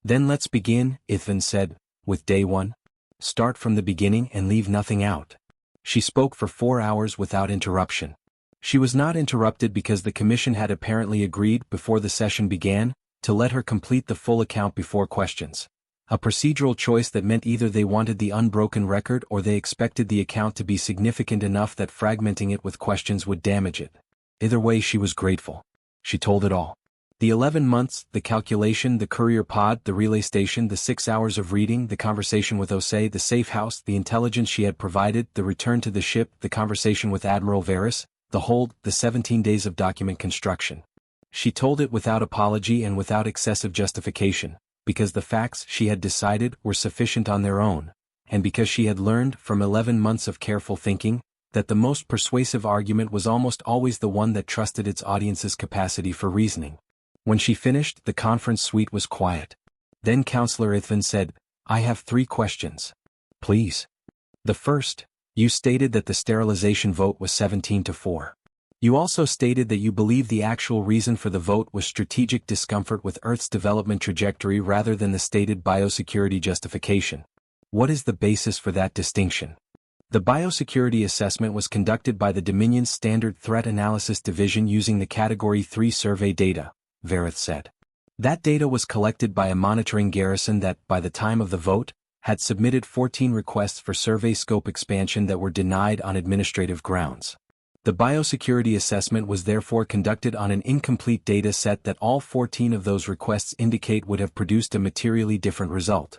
Speaker 1: Then let's begin, Ithan said, with day 1. Start from the beginning and leave nothing out. She spoke for 4 hours without interruption. She was not interrupted because the commission had apparently agreed before the session began to let her complete the full account before questions. A procedural choice that meant either they wanted the unbroken record or they expected the account to be significant enough that fragmenting it with questions would damage it. Either way, she was grateful. She told it all. The 11 months, the calculation, the courier pod, the relay station, the 6 hours of reading, the conversation with Osei, the safe house, the intelligence she had provided, the return to the ship, the conversation with Admiral Varys, the hold, the 17 days of document construction. She told it without apology and without excessive justification, because the facts, she had decided, were sufficient on their own, and because she had learned, from 11 months of careful thinking, that the most persuasive argument was almost always the one that trusted its audience's capacity for reasoning. When she finished, the conference suite was quiet. Then Counselor Ithan said, I have 3 questions. Please. The first, you stated that the sterilization vote was 17-4. You also stated that you believe the actual reason for the vote was strategic discomfort with Earth's development trajectory rather than the stated biosecurity justification. What is the basis for that distinction? The biosecurity assessment was conducted by the Dominion's Standard Threat Analysis Division using the Category 3 survey data, Varys said. That data was collected by a monitoring garrison that, by the time of the vote, had submitted 14 requests for survey scope expansion that were denied on administrative grounds. The biosecurity assessment was therefore conducted on an incomplete data set that all 14 of those requests indicate would have produced a materially different result.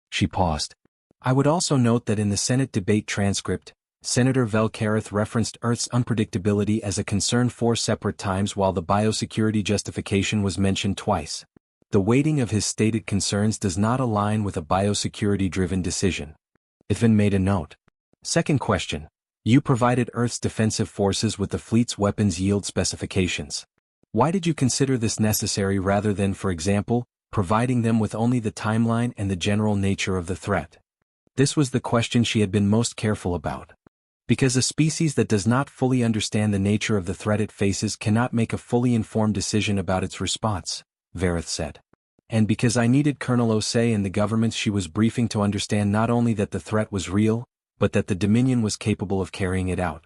Speaker 1: She paused. I would also note that in the Senate debate transcript, Senator Velkareth referenced Earth's unpredictability as a concern 4 separate times while the biosecurity justification was mentioned twice. The weighting of his stated concerns does not align with a biosecurity-driven decision. Ithan made a note. Second question. You provided Earth's defensive forces with the fleet's weapons yield specifications. Why did you consider this necessary rather than, for example, providing them with only the timeline and the general nature of the threat? This was the question she had been most careful about. Because a species that does not fully understand the nature of the threat it faces cannot make a fully informed decision about its response, Varys said. And because I needed Colonel Osei and the governments she was briefing to understand not only that the threat was real, but that the Dominion was capable of carrying it out.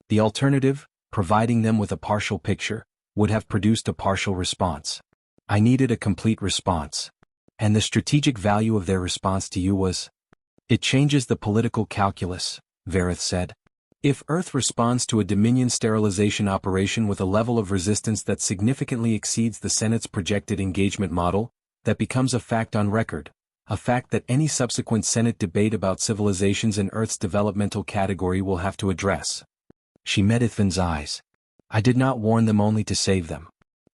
Speaker 1: The alternative, providing them with a partial picture, would have produced a partial response. I needed a complete response. And the strategic value of their response to you was? It changes the political calculus, Varys said. If Earth responds to a Dominion sterilization operation with a level of resistance that significantly exceeds the Senate's projected engagement model, that becomes a fact on record, a fact that any subsequent Senate debate about civilizations in Earth's developmental category will have to address. She met Ithvin's eyes. I did not warn them only to save them.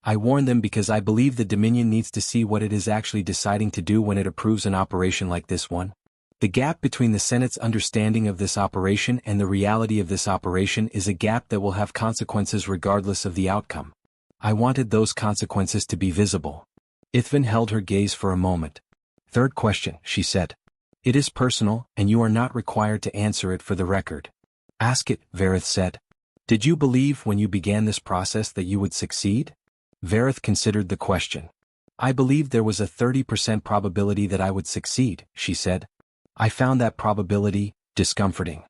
Speaker 1: I warned them because I believe the Dominion needs to see what it is actually deciding to do when it approves an operation like this one. The gap between the Senate's understanding of this operation and the reality of this operation is a gap that will have consequences regardless of the outcome. I wanted those consequences to be visible. Ithvin held her gaze for a moment. Third question, she said. It is personal, and you are not required to answer it for the record. Ask it, Vareth said. Did you believe when you began this process that you would succeed? Vareth considered the question. I believed there was a 30% probability that I would succeed, she said. I found that probability discomforting.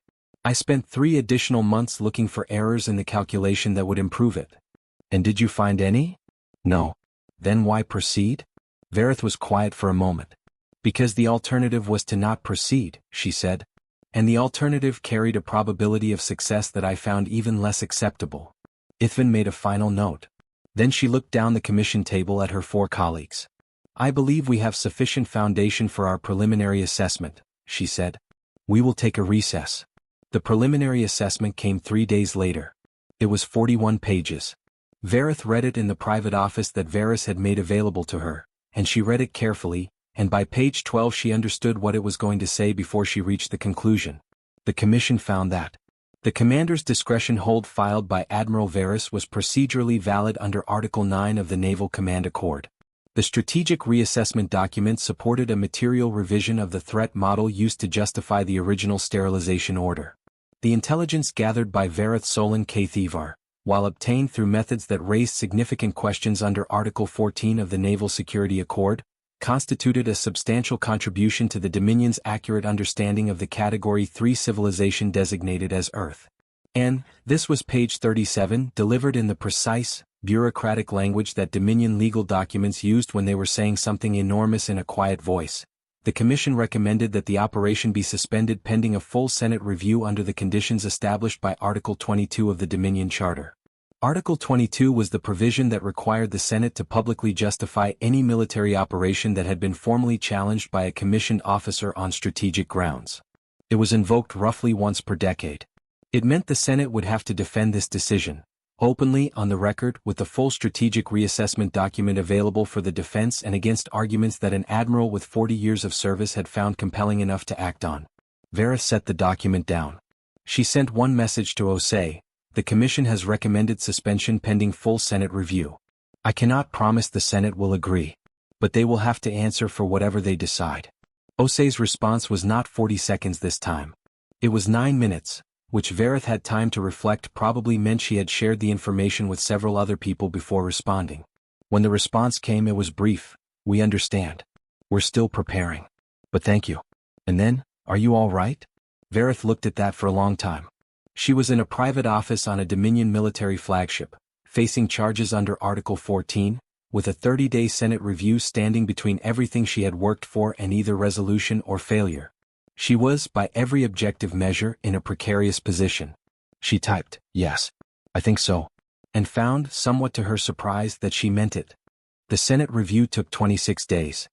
Speaker 1: I spent 3 additional months looking for errors in the calculation that would improve it. And did you find any? No. Then why proceed? Vareth was quiet for a moment. Because the alternative was to not proceed, she said. And the alternative carried a probability of success that I found even less acceptable. Ithvin made a final note. Then she looked down the commission table at her 4 colleagues. I believe we have sufficient foundation for our preliminary assessment, she said. We will take a recess. The preliminary assessment came 3 days later. It was 41 pages. Vareth read it in the private office that Varys had made available to her, and she read it carefully, and by page 12 she understood what it was going to say before she reached the conclusion. The commission found that the commander's discretion hold filed by Admiral Varys was procedurally valid under Article 9 of the Naval Command Accord. The strategic reassessment document supported a material revision of the threat model used to justify the original sterilization order. The intelligence gathered by Vareth Solon Kathivar, while obtained through methods that raised significant questions under Article 14 of the Naval Security Accord, constituted a substantial contribution to the Dominion's accurate understanding of the Category 3 civilization designated as Earth. And, this was page 37, delivered in the precise, bureaucratic language that Dominion legal documents used when they were saying something enormous in a quiet voice. The Commission recommended that the operation be suspended pending a full Senate review under the conditions established by Article 22 of the Dominion Charter. Article 22 was the provision that required the Senate to publicly justify any military operation that had been formally challenged by a commissioned officer on strategic grounds. It was invoked roughly once per decade. It meant the Senate would have to defend this decision, openly on the record with the full strategic reassessment document available for the defense and against arguments that an admiral with 40 years of service had found compelling enough to act on. Vareth set the document down. She sent one message to Osei. The Commission has recommended suspension pending full Senate review. I cannot promise the Senate will agree, but they will have to answer for whatever they decide. Osei's response was not 40 seconds this time. It was 9 minutes, which Vareth had time to reflect probably meant she had shared the information with several other people before responding. When the response came it was brief. We understand. We're still preparing. But thank you. And then, are you all right? Vareth looked at that for a long time. She was in a private office on a Dominion military flagship, facing charges under Article 14, with a 30-day Senate review standing between everything she had worked for and either resolution or failure. She was, by every objective measure, in a precarious position. She typed, "Yes, I think so," and found, somewhat to her surprise, that she meant it. The Senate review took 26 days.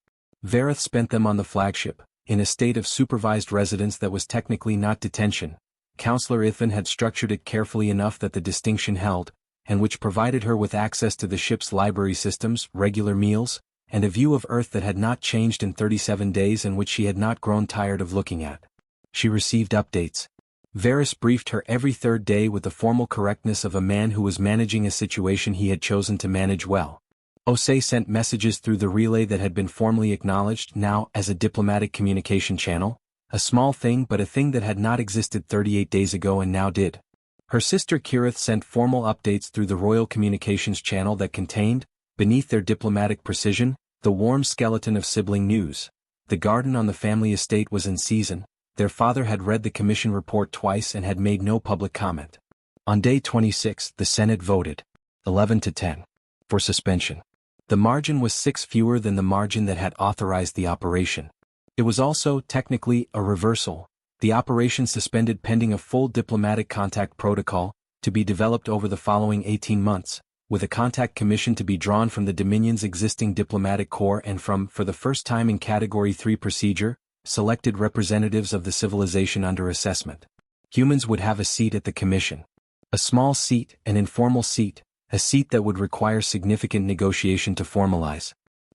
Speaker 1: Vareth spent them on the flagship, in a state of supervised residence that was technically not detention. Counselor Ithvin had structured it carefully enough that the distinction held, and which provided her with access to the ship's library systems, regular meals, and a view of Earth that had not changed in 37 days and which she had not grown tired of looking at. She received updates. Varys briefed her every third day with the formal correctness of a man who was managing a situation he had chosen to manage well. Osei sent messages through the relay that had been formally acknowledged now as a diplomatic communication channel, a small thing but a thing that had not existed 38 days ago and now did. Her sister Kirith sent formal updates through the Royal Communications channel that contained, beneath their diplomatic precision, the warm skeleton of sibling news. The garden on the family estate was in season, their father had read the commission report twice and had made no public comment. On day 26 the Senate voted, 11-10, for suspension. The margin was 6 fewer than the margin that had authorized the operation. It was also, technically, a reversal, the operation suspended pending a full diplomatic contact protocol, to be developed over the following 18 months, with a contact commission to be drawn from the Dominion's existing diplomatic corps and from, for the first time in Category 3 procedure, selected representatives of the civilization under assessment. Humans would have a seat at the commission. A small seat, an informal seat, a seat that would require significant negotiation to formalize.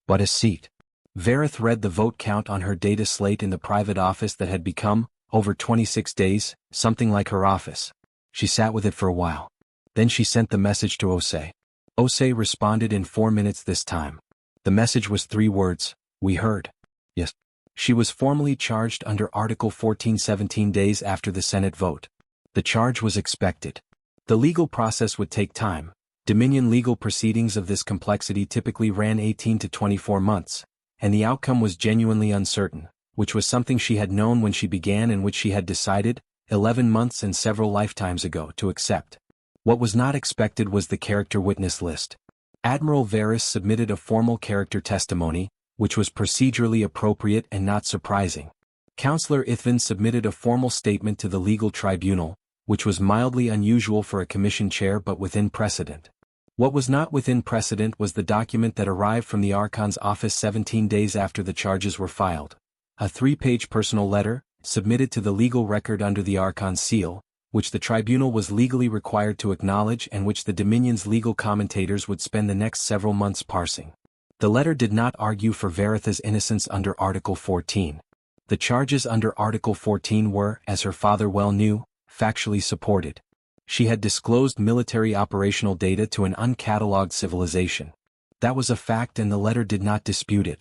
Speaker 1: But a seat. Verith read the vote count on her data slate in the private office that had become, over 26 days, something like her office. She sat with it for a while. Then she sent the message to Osei. Osei responded in 4 minutes this time. The message was 3 words: "We heard." Yes. She was formally charged under Article 14 17 days after the Senate vote. The charge was expected. The legal process would take time. Dominion legal proceedings of this complexity typically ran 18 to 24 months, and the outcome was genuinely uncertain, which was something she had known when she began and which she had decided, 11 months and several lifetimes ago, to accept. What was not expected was the character witness list. Admiral Varys submitted a formal character testimony, which was procedurally appropriate and not surprising. Counselor Ithvan submitted a formal statement to the legal tribunal, which was mildly unusual for a commission chair but within precedent. What was not within precedent was the document that arrived from the Archon's office 17 days after the charges were filed. A 3-page personal letter, submitted to the legal record under the Archon's seal, which the tribunal was legally required to acknowledge and which the Dominion's legal commentators would spend the next several months parsing. The letter did not argue for Veritha's innocence under Article 14. The charges under Article 14 were, as her father well knew, factually supported. She had disclosed military operational data to an uncatalogued civilization. That was a fact and the letter did not dispute it.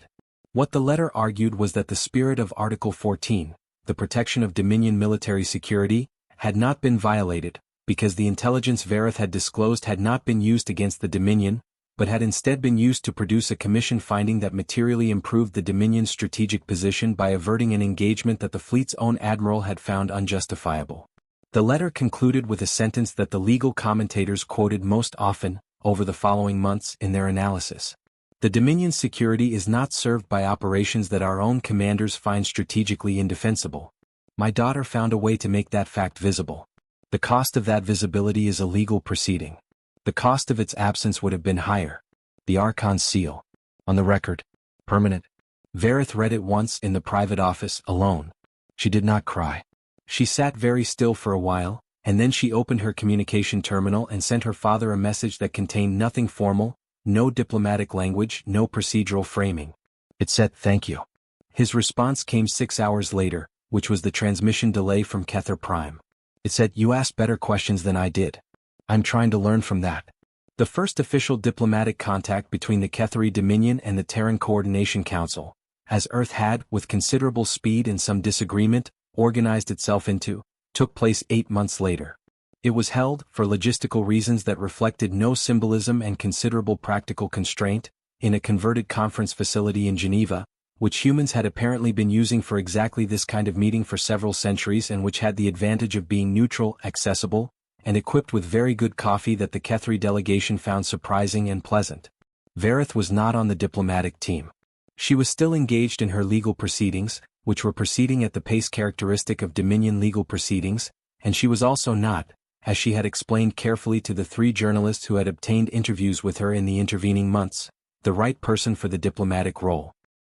Speaker 1: What the letter argued was that the spirit of Article 14, the protection of Dominion military security, had not been violated, because the intelligence Verith had disclosed had not been used against the Dominion, but had instead been used to produce a commission finding that materially improved the Dominion's strategic position by averting an engagement that the fleet's own admiral had found unjustifiable. The letter concluded with a sentence that the legal commentators quoted most often, over the following months, in their analysis. The Dominion's security is not served by operations that our own commanders find strategically indefensible. My daughter found a way to make that fact visible. The cost of that visibility is a legal proceeding. The cost of its absence would have been higher. The Archon's seal. On the record. Permanent. Verith read it once in the private office, alone. She did not cry. She sat very still for a while, and then she opened her communication terminal and sent her father a message that contained nothing formal, no diplomatic language, no procedural framing. It said, "Thank you." His response came 6 hours later, which was the transmission delay from Kether Prime. It said, "You asked better questions than I did. I'm trying to learn from that." The first official diplomatic contact between the Ketheri Dominion and the Terran Coordination Council, as Earth had, with considerable speed and some disagreement, organized itself into, took place 8 months later. It was held, for logistical reasons that reflected no symbolism and considerable practical constraint, in a converted conference facility in Geneva, which humans had apparently been using for exactly this kind of meeting for several centuries and which had the advantage of being neutral, accessible, and equipped with very good coffee that the Ketheri delegation found surprising and pleasant. Verith was not on the diplomatic team. She was still engaged in her legal proceedings, which were proceeding at the pace characteristic of Dominion legal proceedings, and she was also not, as she had explained carefully to the 3 journalists who had obtained interviews with her in the intervening months, the right person for the diplomatic role.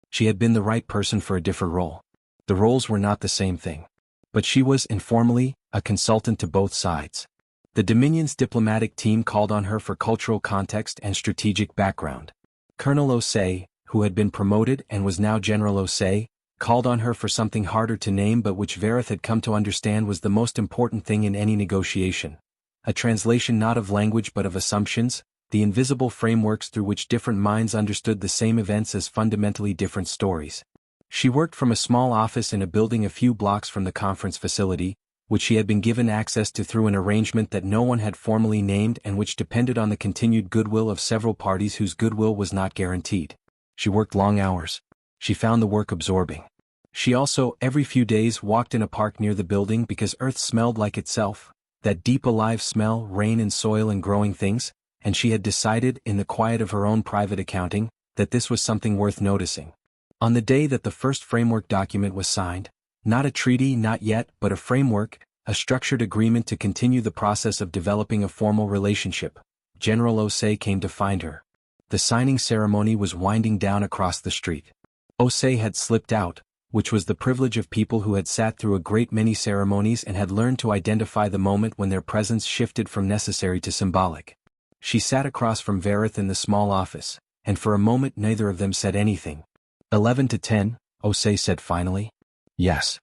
Speaker 1: She had been the right person for a different role. The roles were not the same thing. But she was, informally, a consultant to both sides. The Dominion's diplomatic team called on her for cultural context and strategic background. Colonel Osei, who had been promoted and was now General Osei, called on her for something harder to name but which Verith had come to understand was the most important thing in any negotiation. A translation not of language but of assumptions, the invisible frameworks through which different minds understood the same events as fundamentally different stories. She worked from a small office in a building a few blocks from the conference facility, which she had been given access to through an arrangement that no one had formally named and which depended on the continued goodwill of several parties whose goodwill was not guaranteed. She worked long hours. She found the work absorbing. She also, every few days, walked in a park near the building because Earth smelled like itself, that deep alive smell, rain and soil and growing things, and she had decided, in the quiet of her own private accounting, that this was something worth noticing. On the day that the first framework document was signed, not a treaty, not yet, but a framework, a structured agreement to continue the process of developing a formal relationship, General Osei came to find her. The signing ceremony was winding down across the street. Osei had slipped out, which was the privilege of people who had sat through a great many ceremonies and had learned to identify the moment when their presence shifted from necessary to symbolic. She sat across from Verith in the small office, and for a moment neither of them said anything. 11 to 10, Osei said finally. Yes.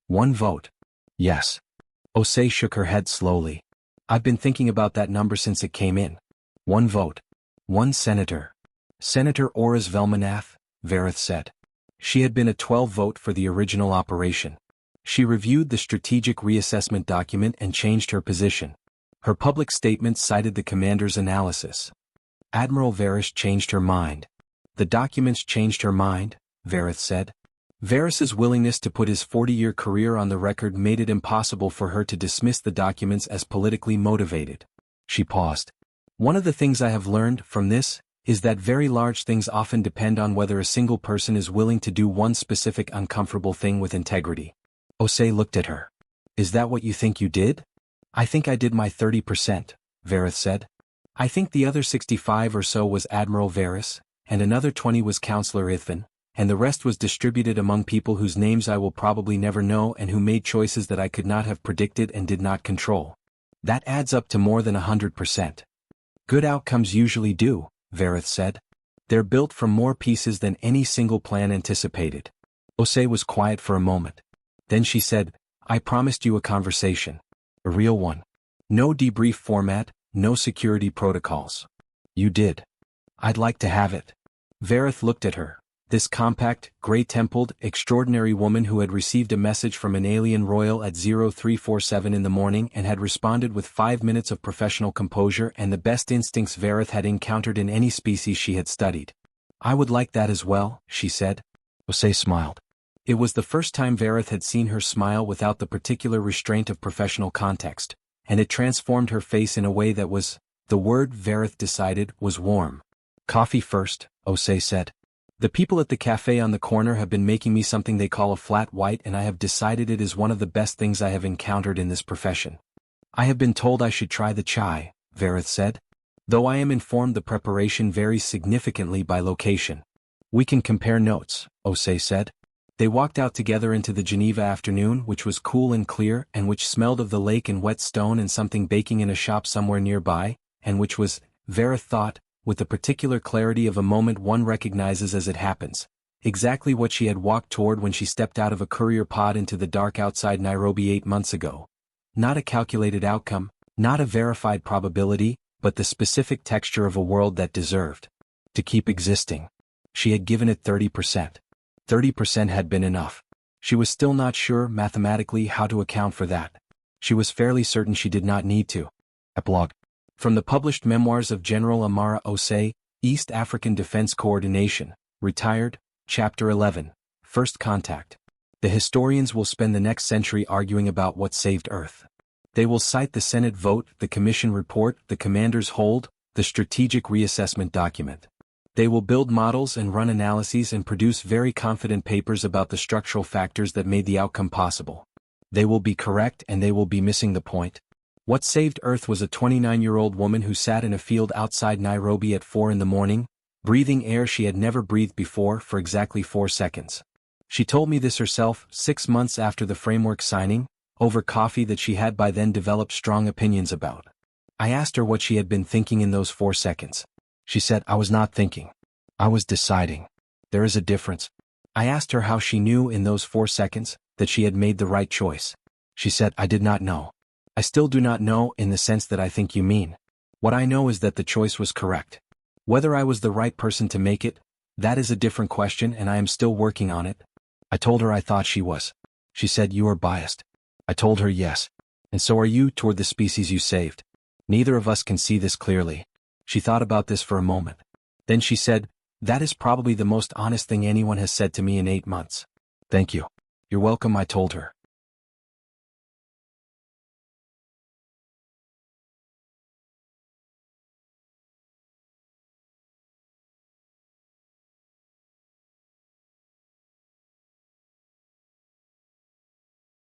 Speaker 1: One vote. Yes. Osei shook her head slowly. I've been thinking about that number since it came in. One vote. One senator. Senator Oraz Velmanath, Verith said. She had been a 12 vote for the original operation. She reviewed the strategic reassessment document and changed her position. Her public statement cited the commander's analysis. Admiral Varys changed her mind. The documents changed her mind, Verith said. Varys's willingness to put his 40-year career on the record made it impossible for her to dismiss the documents as politically motivated. She paused. One of the things I have learned from this is that very large things often depend on whether a single person is willing to do one specific uncomfortable thing with integrity. Osei looked at her. Is that what you think you did? I think I did my 30%, Verith said. I think the other 65 or so was Admiral Varys, and another 20 was Counselor Ithvan, and the rest was distributed among people whose names I will probably never know and who made choices that I could not have predicted and did not control. That adds up to more than 100%. Good outcomes usually do, Verith said. They're built from more pieces than any single plan anticipated. Osei was quiet for a moment. Then she said, I promised you a conversation. A real one. No debrief format, no security protocols. You did. I'd like to have it. Verith looked at her. This compact, gray-templed, extraordinary woman who had received a message from an alien royal at 0347 in the morning and had responded with 5 minutes of professional composure and the best instincts Verith had encountered in any species she had studied. I would like that as well, she said. Osei smiled. It was the first time Verith had seen her smile without the particular restraint of professional context, and it transformed her face in a way that was, the word Verith decided, was warm. Coffee first, Osei said. The people at the cafe on the corner have been making me something they call a flat white, and I have decided it is one of the best things I have encountered in this profession. I have been told I should try the chai, Verith said. Though I am informed the preparation varies significantly by location. We can compare notes, Osei said. They walked out together into the Geneva afternoon, which was cool and clear and which smelled of the lake and wet stone and something baking in a shop somewhere nearby, and which was, Verith thought, with the particular clarity of a moment one recognizes as it happens, exactly what she had walked toward when she stepped out of a courier pod into the dark outside Nairobi 8 months ago. Not a calculated outcome, not a verified probability, but the specific texture of a world that deserved to keep existing. She had given it 30%. 30% had been enough. She was still not sure mathematically how to account for that. She was fairly certain she did not need to. Epilogue. From the published memoirs of General Amara Osei, East African Defense Coordination, retired, Chapter 11, First Contact. The historians will spend the next century arguing about what saved Earth. They will cite the Senate vote, the Commission report, the Commander's hold, the Strategic Reassessment document. They will build models and run analyses and produce very confident papers about the structural factors that made the outcome possible. They will be correct and they will be missing the point. What saved Earth was a 29-year-old woman who sat in a field outside Nairobi at 4 in the morning, breathing air she had never breathed before for exactly 4 seconds. She told me this herself 6 months after the framework signing, over coffee that she had by then developed strong opinions about. I asked her what she had been thinking in those 4 seconds. She said, I was not thinking. I was deciding. There is a difference. I asked her how she knew in those 4 seconds that she had made the right choice. She said, I did not know. I still do not know in the sense that I think you mean. What I know is that the choice was correct. Whether I was the right person to make it, that is a different question and I am still working on it. I told her I thought she was. She said, you are biased. I told her yes. And so are you toward the species you saved. Neither of us can see this clearly. She thought about this for a moment. Then she said, that is probably the most honest thing anyone has said to me in 8 months. Thank you. You're welcome, I told her.